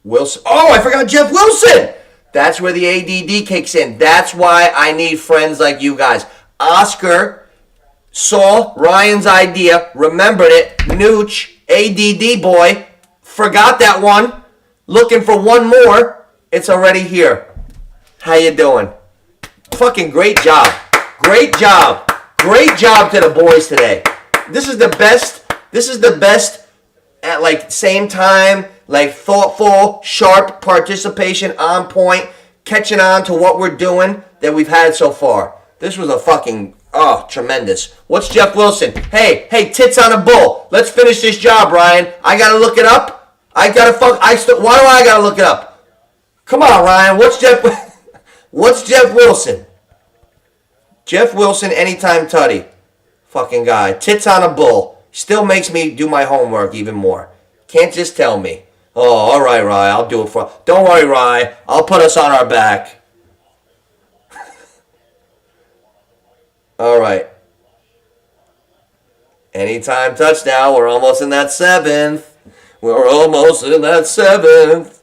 Wilson. Oh, I forgot Jeff Wilson. That's where the ADD kicks in. That's why I need friends like you guys. Oscar saw Ryan's idea, remembered it. Nooch, ADD boy, forgot that one. Looking for one more. It's already here. How you doing? Fucking great job. Great job. Great job to the boys today. This is the best. This is the best at like same time, like thoughtful, sharp participation on point, catching on to what we're doing that we've had so far. This was a fucking, tremendous. What's Jeff Wilson? Hey, tits on a bull. Let's finish this job, Ryan. I gotta look it up. Why do I gotta look it up? Come on, Ryan. What's Jeff Wilson? Jeff Wilson, anytime tutty. Fucking guy. Tits on a bull. Still makes me do my homework even more. Can't just tell me. Oh, all right, Rye. I'll do it for. Don't worry, Rye. I'll put us on our back. All right. Anytime touchdown. We're almost in that 7th. We're almost in that 7th.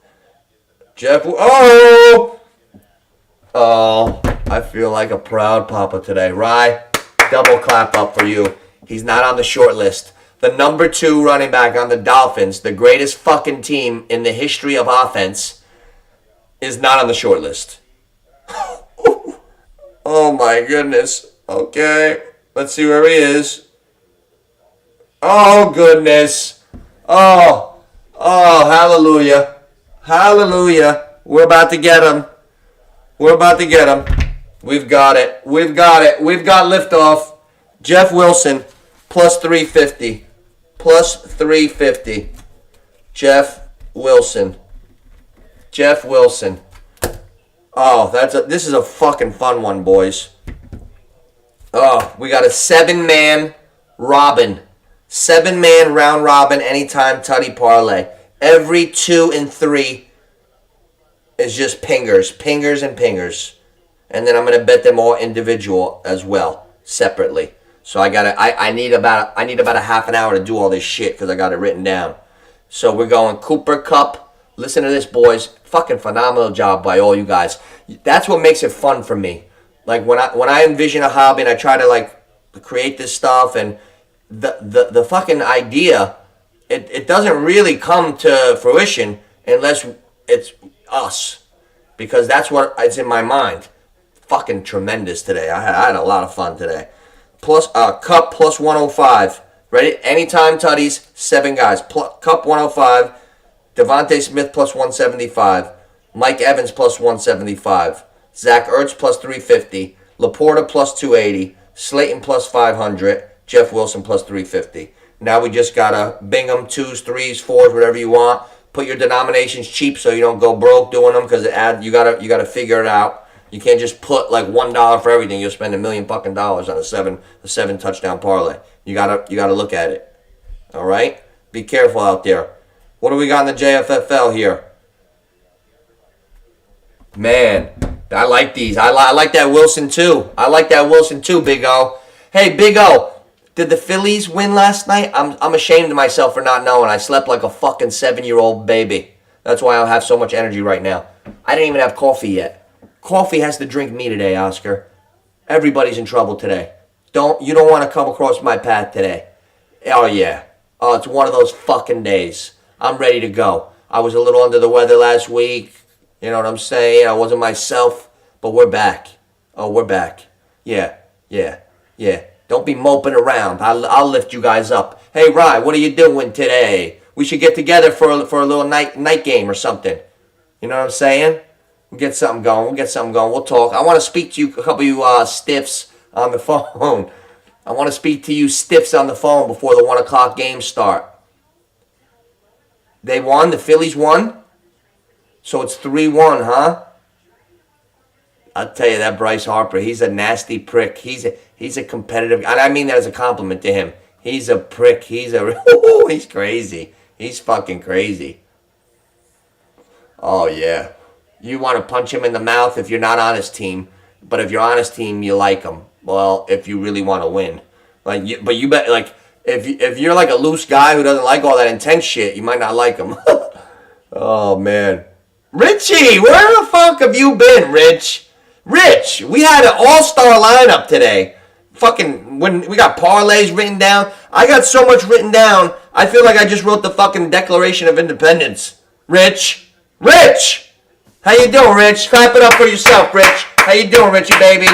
Jeff. Oh. I feel like a proud papa today. Rye, double clap up for you. He's not on the short list. The number 2 running back on the Dolphins, the greatest fucking team in the history of offense, is not on the short list. Oh my goodness. Okay. Let's see where he is. Oh goodness. Oh, hallelujah. Hallelujah. We're about to get him. We're about to get him. We've got it. We've got it. We've got liftoff. Jeff Wilson, plus 350. Plus 350. Jeff Wilson. Jeff Wilson. Oh, this is a fucking fun one, boys. Oh, we got a 7-man robin. 7-man round robin anytime tutty parlay. Every 2 and 3 is just pingers. Pingers and pingers. And then I'm going to bet them all individual as well, separately. So I need about a half an hour to do all this shit because I got it written down. So we're going Cooper Kupp. Listen to this, boys. Fucking phenomenal job by all you guys. That's what makes it fun for me. Like when I envision a hobby and I try to like create this stuff and the fucking idea, it doesn't really come to fruition unless it's us, because that's what it's in my mind. Fucking tremendous today. I had a lot of fun today. Plus Cup plus 105. Ready? Anytime tutties, 7 guys. Cup 105. Devontae Smith plus 175. Mike Evans plus 175. Zach Ertz plus 350. Laporta plus 280. Slayton plus 500. Jeff Wilson plus 350. Now we just gotta bing them 2s, 3s, 4s, whatever you want. Put your denominations cheap so you don't go broke doing them, because you gotta figure it out. You can't just put like $1 for everything. You'll spend $1 million fucking dollars on a seven touchdown parlay. You gotta look at it. All right, be careful out there. What do we got in the JFFL here? Man, I like these. I like that Wilson too. I like that Wilson too, Big O. Hey, Big O, did the Phillies win last night? I'm ashamed of myself for not knowing. I slept like a fucking 7-year-old baby. That's why I have so much energy right now. I didn't even have coffee yet. Coffee has to drink me today, Oscar. Everybody's in trouble today. You don't want to come across my path today. Oh yeah. Oh, it's one of those fucking days. I'm ready to go. I was a little under the weather last week. You know what I'm saying? I wasn't myself, but we're back. Oh, we're back. Yeah. Don't be moping around. I'll lift you guys up. Hey, Rye, what are you doing today? We should get together for a little night game or something. You know what I'm saying? We'll get something going. We'll talk. I want to speak to you, a couple of you stiffs on the phone. I want to speak to you stiffs on the phone before the 1 o'clock games start. They won? The Phillies won? So it's 3-1, huh? I'll tell you, that Bryce Harper, he's a nasty prick. He's a competitive, and I mean that as a compliment to him. He's a prick. He's crazy. He's fucking crazy. Oh, yeah. You want to punch him in the mouth if you're not on his team. But if you're on his team, you like him. Well, if you really want to win. But you bet, like, if you're like a loose guy who doesn't like all that intense shit, you might not like him. Oh, man. Richie, where the fuck have you been, Rich? Rich, we had an all-star lineup today. Fucking, when we got parlays written down. I got so much written down, I feel like I just wrote the fucking Declaration of Independence. Rich! How you doing, Rich? Clap it up for yourself, Rich. How you doing, Richie, baby?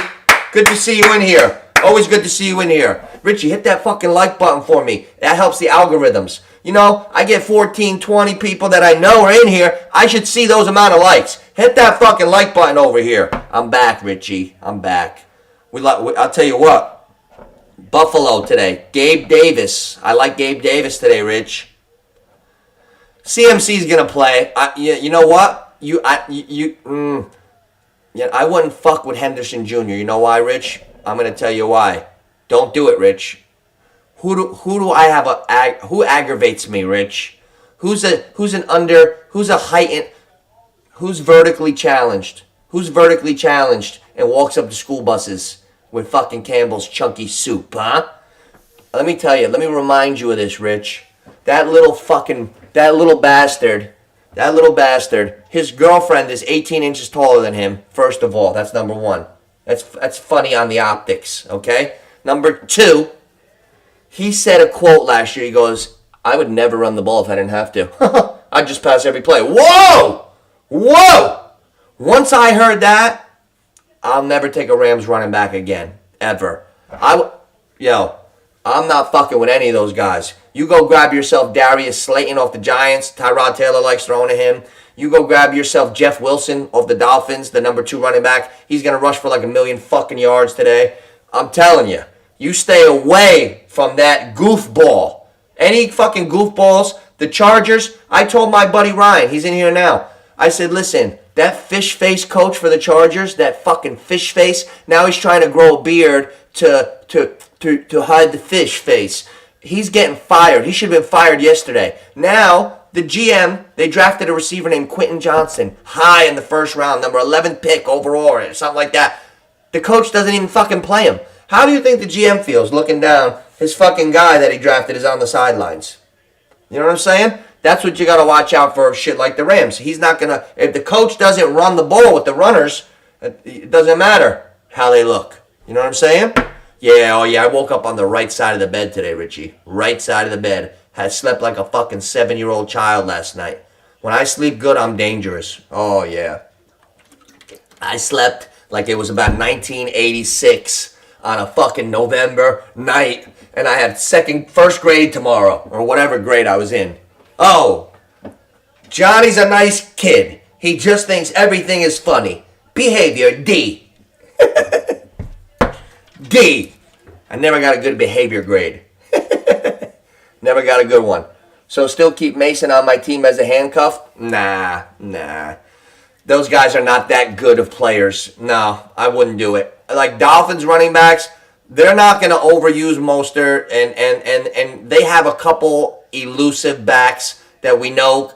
Good to see you in here. Always good to see you in here. Richie, hit that fucking like button for me. That helps the algorithms. You know, I get 14, 20 people that I know are in here. I should see those amount of likes. Hit that fucking like button over here. I'm back, Richie. I'm back. I'll tell you what. Buffalo today. Gabe Davis. I like Gabe Davis today, Rich. CMC's going to play. You know what? I wouldn't fuck with Henderson Jr. You know why, Rich? I'm going to tell you why. Don't do it, Rich. Who aggravates me, Rich? Who's vertically challenged? Who's vertically challenged and walks up to school buses with fucking Campbell's chunky soup, huh? Let me tell you, let me remind you of this, Rich. That little bastard, his girlfriend is 18 inches taller than him, first of all. That's number one. That's funny on the optics, okay? Number 2, he said a quote last year. He goes, I would never run the ball if I didn't have to. I'd just pass every play. Whoa! Whoa! Once I heard that, I'll never take a Rams running back again. Ever. I'm not fucking with any of those guys. You go grab yourself Darius Slayton off the Giants. Tyrod Taylor likes throwing to him. You go grab yourself Jeff Wilson off the Dolphins, the number 2 running back. He's going to rush for like 1 million fucking yards today. I'm telling you, you stay away from that goofball. Any fucking goofballs. The Chargers, I told my buddy Ryan, he's in here now. I said, listen, that fish face coach for the Chargers, that fucking fish face, now he's trying to grow a beard to hide the fish face. He's getting fired. He should have been fired yesterday. Now, the GM, they drafted a receiver named Quentin Johnson, high in the first round, number 11 pick overall, or something like that. The coach doesn't even fucking play him. How do you think the GM feels looking down? His fucking guy that he drafted is on the sidelines. You know what I'm saying? That's what you got to watch out for shit like the Rams. He's not going to... If the coach doesn't run the ball with the runners, it doesn't matter how they look. You know what I'm saying? Yeah, I woke up on the right side of the bed today, Richie. Right side of the bed. I slept like a fucking 7-year-old child last night. When I sleep good, I'm dangerous. Oh, yeah. I slept like it was about 1986 on a fucking November night, and I had first grade tomorrow, or whatever grade I was in. Oh, Johnny's a nice kid. He just thinks everything is funny. Behavior, D. D. I never got a good behavior grade. Never got a good one. So still keep Mason on my team as a handcuff? Nah. Those guys are not that good of players. No, I wouldn't do it. Like Dolphins running backs, they're not going to overuse Mostert, and they have a couple elusive backs that we know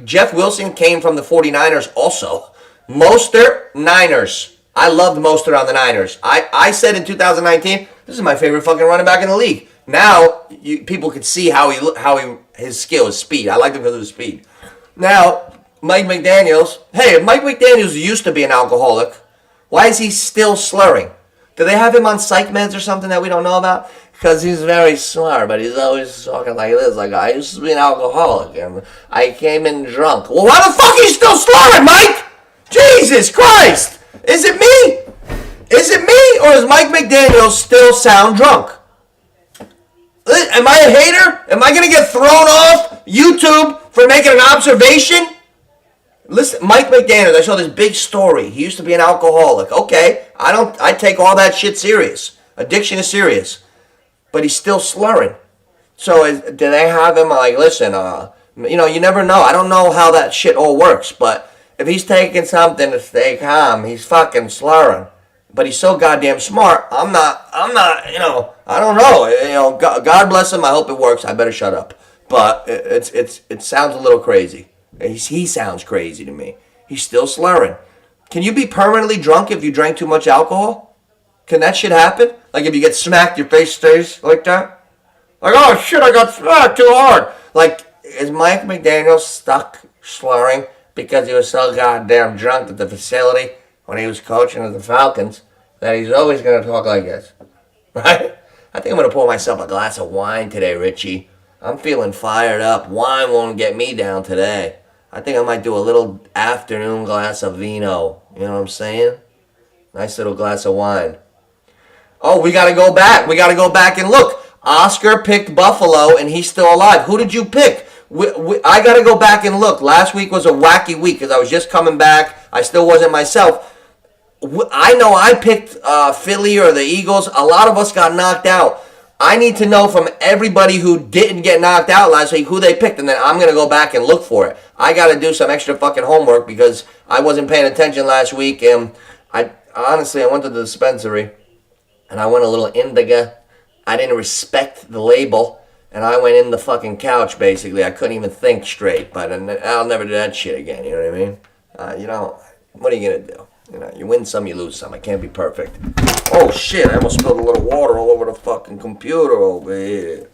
Jeff Wilson came from the 49ers also. Mostert, Niners. I loved Mostert on the Niners. I said in 2019, this is my favorite fucking running back in the league. Now people could see how his skill, his speed. I liked him because of his speed. Now Mike McDaniels. Hey, if Mike McDaniels used to be an alcoholic, why is he still slurring? Do they have him on psych meds or something that we don't know about? Because he's very smart, but he's always talking like this. Like, I used to be an alcoholic, and I came in drunk. Well, why the fuck are you still slurring, Mike? Jesus Christ! Is it me? Is it me, or does Mike McDaniels still sound drunk? Am I a hater? Am I going to get thrown off YouTube for making an observation? Listen, Mike McDaniels, I saw this big story. He used to be an alcoholic. Okay, I take all that shit serious. Addiction is serious. But he's still slurring. So do they have him like, listen, you never know. I don't know how that shit all works. But if he's taking something to stay calm, he's fucking slurring. But he's so goddamn smart. I'm not, I don't know. God bless him. I hope it works. I better shut up. But it sounds a little crazy. He sounds crazy to me. He's still slurring. Can you be permanently drunk if you drank too much alcohol? Can that shit happen? Like if you get smacked, your face stays like that? Like, oh shit, I got smacked too hard. Like, is Mike McDaniel stuck slurring because he was so goddamn drunk at the facility when he was coaching the Falcons that he's always going to talk like this? Right? I think I'm going to pour myself a glass of wine today, Richie. I'm feeling fired up. Wine won't get me down today. I think I might do a little afternoon glass of vino. You know what I'm saying? Nice little glass of wine. Oh, we got to go back. We got to go back and look. Oscar picked Buffalo, and he's still alive. Who did you pick? I got to go back and look. Last week was a wacky week because I was just coming back. I still wasn't myself. I know I picked Philly or the Eagles. A lot of us got knocked out. I need to know from everybody who didn't get knocked out last week who they picked, and then I'm going to go back and look for it. I got to do some extra fucking homework because I wasn't paying attention last week, and I went to the dispensary, and I went a little indica. I didn't respect the label, and I went in the fucking couch, basically. I couldn't even think straight, but I'll never do that shit again, you know what I mean? What are you going to do? You win some, you lose some. I can't be perfect. Oh, shit, I almost spilled a little water all over the fucking computer over here.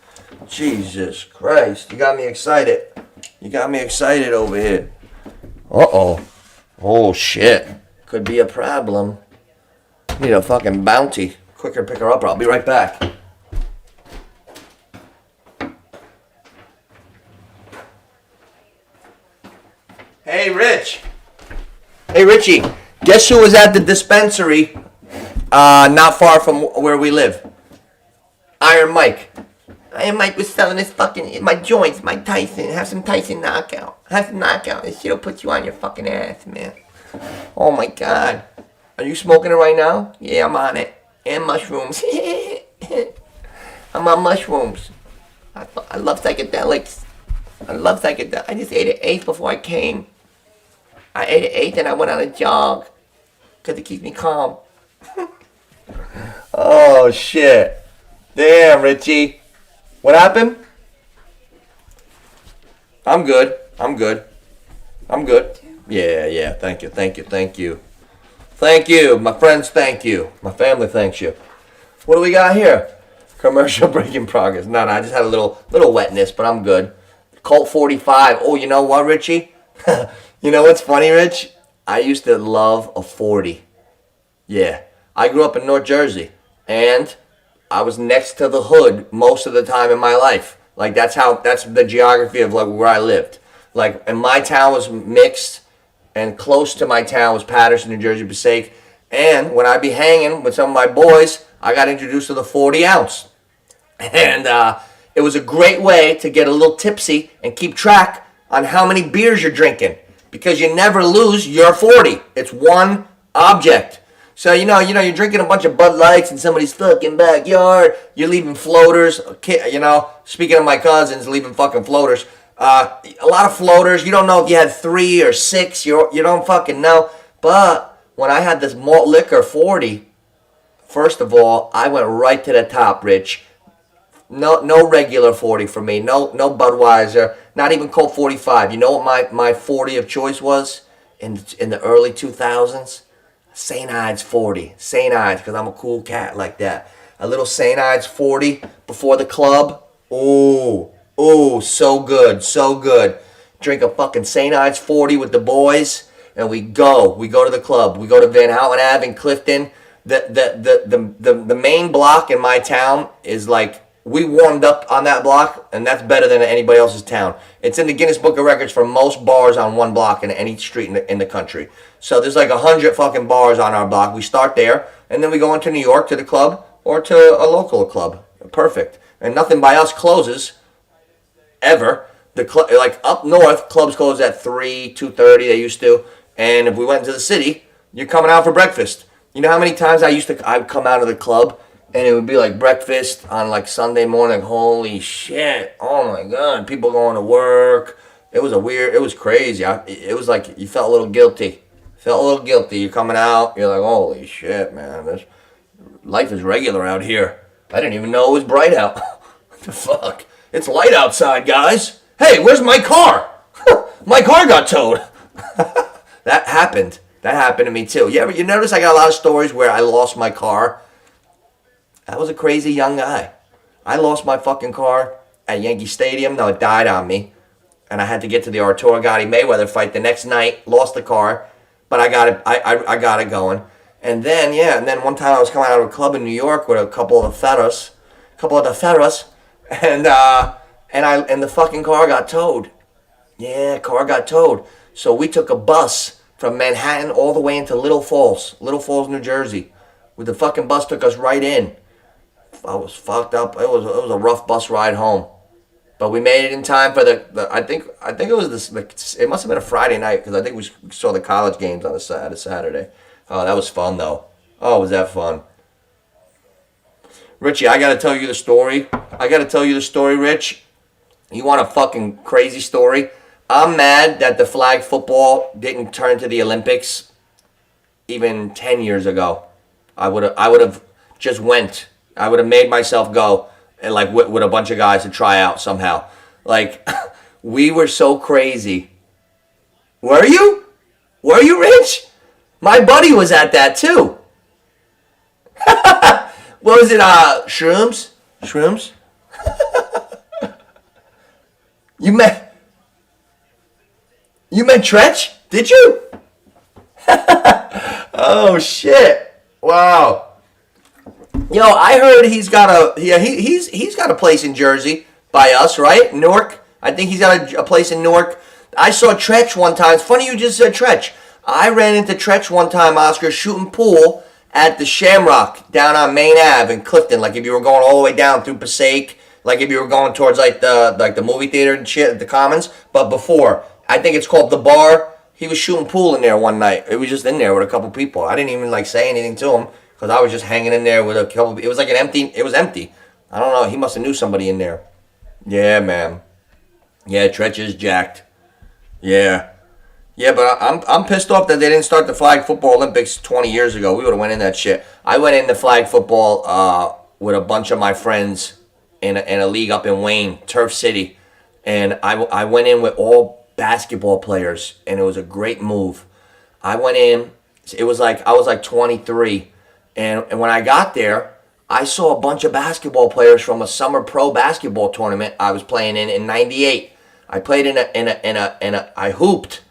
Jesus Christ, you got me excited. You got me excited over here. Uh-oh. Oh, shit. Could be a problem. Need a fucking bounty. Quicker pick her up. I'll be right back. Hey, Rich. Hey, Richie. Guess who was at the dispensary not far from where we live? Iron Mike. Iron Mike was selling his fucking, my joints, my Tyson. Have some Tyson knockout. Have some knockout. This shit'll put you on your fucking ass, man. Oh, my God. Are you smoking it right now? Yeah, I'm on it. And mushrooms. I'm on mushrooms. I love psychedelics. I love psychedelics. I just ate an eighth before I came. I ate an eighth and I went on a jog. Because it keeps me calm. Oh, shit. Damn, Richie. What happened? I'm good. I'm good. I'm good. Yeah. Thank you. Thank you. My friends, thank you. My family thanks you. What do we got here? Commercial break in progress. No, I just had a little wetness, but I'm good. Colt 45. Oh, you know what, Richie? You know what's funny, Rich? I used to love a 40. Yeah. I grew up in North Jersey, and I was next to the hood most of the time in my life. Like, that's the geography of, like, where I lived. Like, and my town was mixed, and close to my town was Patterson, New Jersey, Passaic. And when I'd be hanging with some of my boys, I got introduced to the 40 ounce. And it was a great way to get a little tipsy and keep track on how many beers you're drinking. Because you never lose your 40. It's one object. So, you know, you're drinking a bunch of Bud Lights in somebody's fucking backyard. You're leaving floaters. You know, speaking of my cousins, leaving fucking floaters. A lot of floaters. You don't know if you had 3 or 6. You don't fucking know. But when I had this malt liquor 40, first of all, I went right to the top, Rich. No regular 40 for me. No Budweiser. Not even Colt 45. You know what my 40 of choice was in the early 2000s? St. Ides 40. St. Ides, because I'm a cool cat like that. A little St. Ides 40 before the club. Ooh, so good, so good. Drink a fucking St. Ides 40 with the boys, and we go to the club. We go to Van Houten Ave in Clifton. The main block in my town is like, we warmed up on that block, and that's better than anybody else's town. It's in the Guinness Book of Records for most bars on one block in any street in the country. So there's like 100 fucking bars on our block. We start there, and then we go into New York to the club or to a local club. Perfect. And nothing by us closes ever. Like up north, clubs close at 3, 2:30. They used to. And if we went into the city, you're coming out for breakfast. You know how many times I'd come out of the club, and it would be like breakfast on like Sunday morning. Holy shit. Oh my God. People going to work. It was crazy. It was like you felt a little guilty. You're coming out. You're like, holy shit, man. Life is regular out here. I didn't even know it was bright out. What the fuck? It's light outside, guys. Hey, where's my car? My car got towed. That happened. That happened to me too. You notice I got a lot of stories where I lost my car. I was a crazy young guy. I lost my fucking car at Yankee Stadium. No, it died on me. And I had to get to the Arturo Gatti Mayweather fight the next night. Lost the car. But I got it. I got it going. And then one time I was coming out of a club in New York with a couple of the Ferros. And the fucking car got towed. Yeah, car got towed. So we took a bus from Manhattan all the way into Little Falls, New Jersey. The fucking bus took us right in. I was fucked up. It was a rough bus ride home, but we made it in time for the I think it was this. It must have been a Friday night because I think we saw the college games on a Saturday. Oh, that was fun though. Oh, was that fun? Richie, I gotta tell you the story. Rich. You want a fucking crazy story? I'm mad that the flag football didn't turn to the Olympics even 10 years ago. I would have just went. I would have made myself go and like with a bunch of guys to try out somehow. Like, we were so crazy. Were you? Were you, Rich? My buddy was at that too. What was it? Shrooms? Shrooms? You met Tretch? Did you? Oh shit! Wow. Yo, I heard he's got he's got a place in Jersey by us, right? Newark. I think he's got a place in Newark. I saw Tretch one time. It's funny you just said Tretch. I ran into Tretch one time, Oscar, shooting pool at the Shamrock down on Main Ave in Clifton. Like if you were going all the way down through Passaic, like if you were going towards the movie theater and shit at the Commons. But before, I think it's called the Bar. He was shooting pool in there one night. It was just in there with a couple people. I didn't even say anything to him because I was just hanging in there with a couple. It was like it was empty. I don't know. He must have knew somebody in there. Yeah, man. Yeah, Tretch is jacked. Yeah. Yeah, but I'm pissed off that they didn't start the flag football Olympics 20 years ago. We would have went in that shit. I went into flag football with a bunch of my friends in a league up in Wayne, Turf City, and I went in with all basketball players, and it was a great move. I went in. It was like I was like 23, and when I got there, I saw a bunch of basketball players from a summer pro basketball tournament I was playing in '98. I played I hooped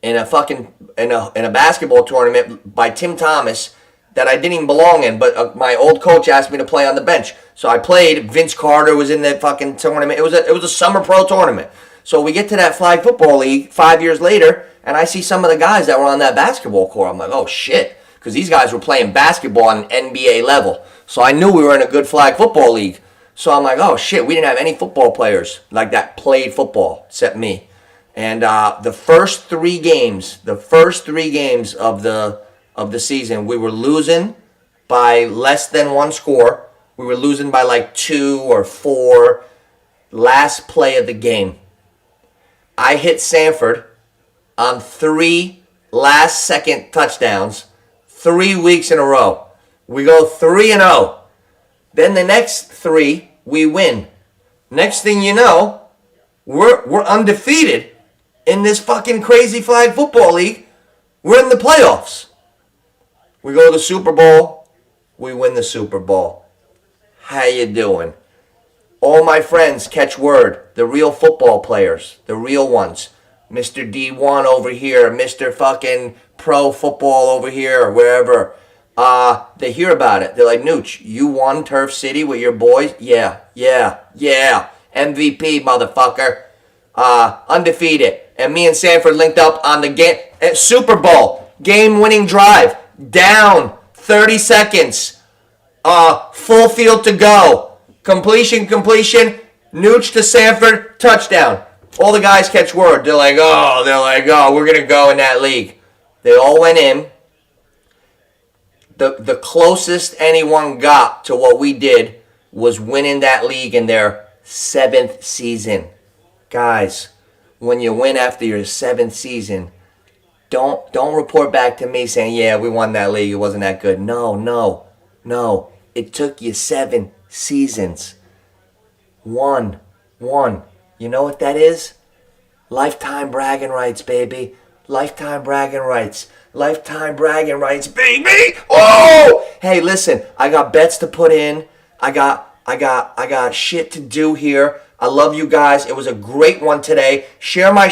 in a basketball tournament by Tim Thomas that I didn't even belong in, but my old coach asked me to play on the bench. So I played. Vince Carter was in the fucking tournament. It was a summer pro tournament. So we get to that flag football league 5 years later, and I see some of the guys that were on that basketball court. I'm like, oh shit, because these guys were playing basketball on an NBA level. So I knew we were in a good flag football league. So I'm like, oh shit, we didn't have any football players like that played football except me. And the first three games of the season, we were losing by less than one score. We were losing by like 2 or 4. Last play of the game, I hit Sanford on 3 last-second touchdowns 3 weeks in a row. We go 3-0. Then the next 3, we win. Next thing you know, we're undefeated in this fucking crazy flag football league. We're in the playoffs. We go to the Super Bowl. We win the Super Bowl. How you doing? All my friends catch word. The real football players. The real ones. Mr. D1 over here. Mr. fucking pro football over here. Or wherever. They hear about it. They're like, Nooch, you won Turf City with your boys? Yeah. MVP, motherfucker. Undefeated. And me and Sanford linked up on the game. Super Bowl. Game-winning drive. Down. 30 seconds. Full field to go. Completion. Nooch to Sanford. Touchdown. All the guys catch word. They're like, oh, we're going to go in that league. They all went in. The closest anyone got to what we did was winning that league in their 7th season. Guys, when you win after your 7th season, don't report back to me saying, yeah, we won that league, it wasn't that good. No. It took you 7 seasons. One. You know what that is? Lifetime bragging rights, baby. Lifetime bragging rights. Lifetime bragging rights, baby. Oh! Hey, listen, I got bets to put in. I got shit to do here. I love you guys. It was a great one today. Share my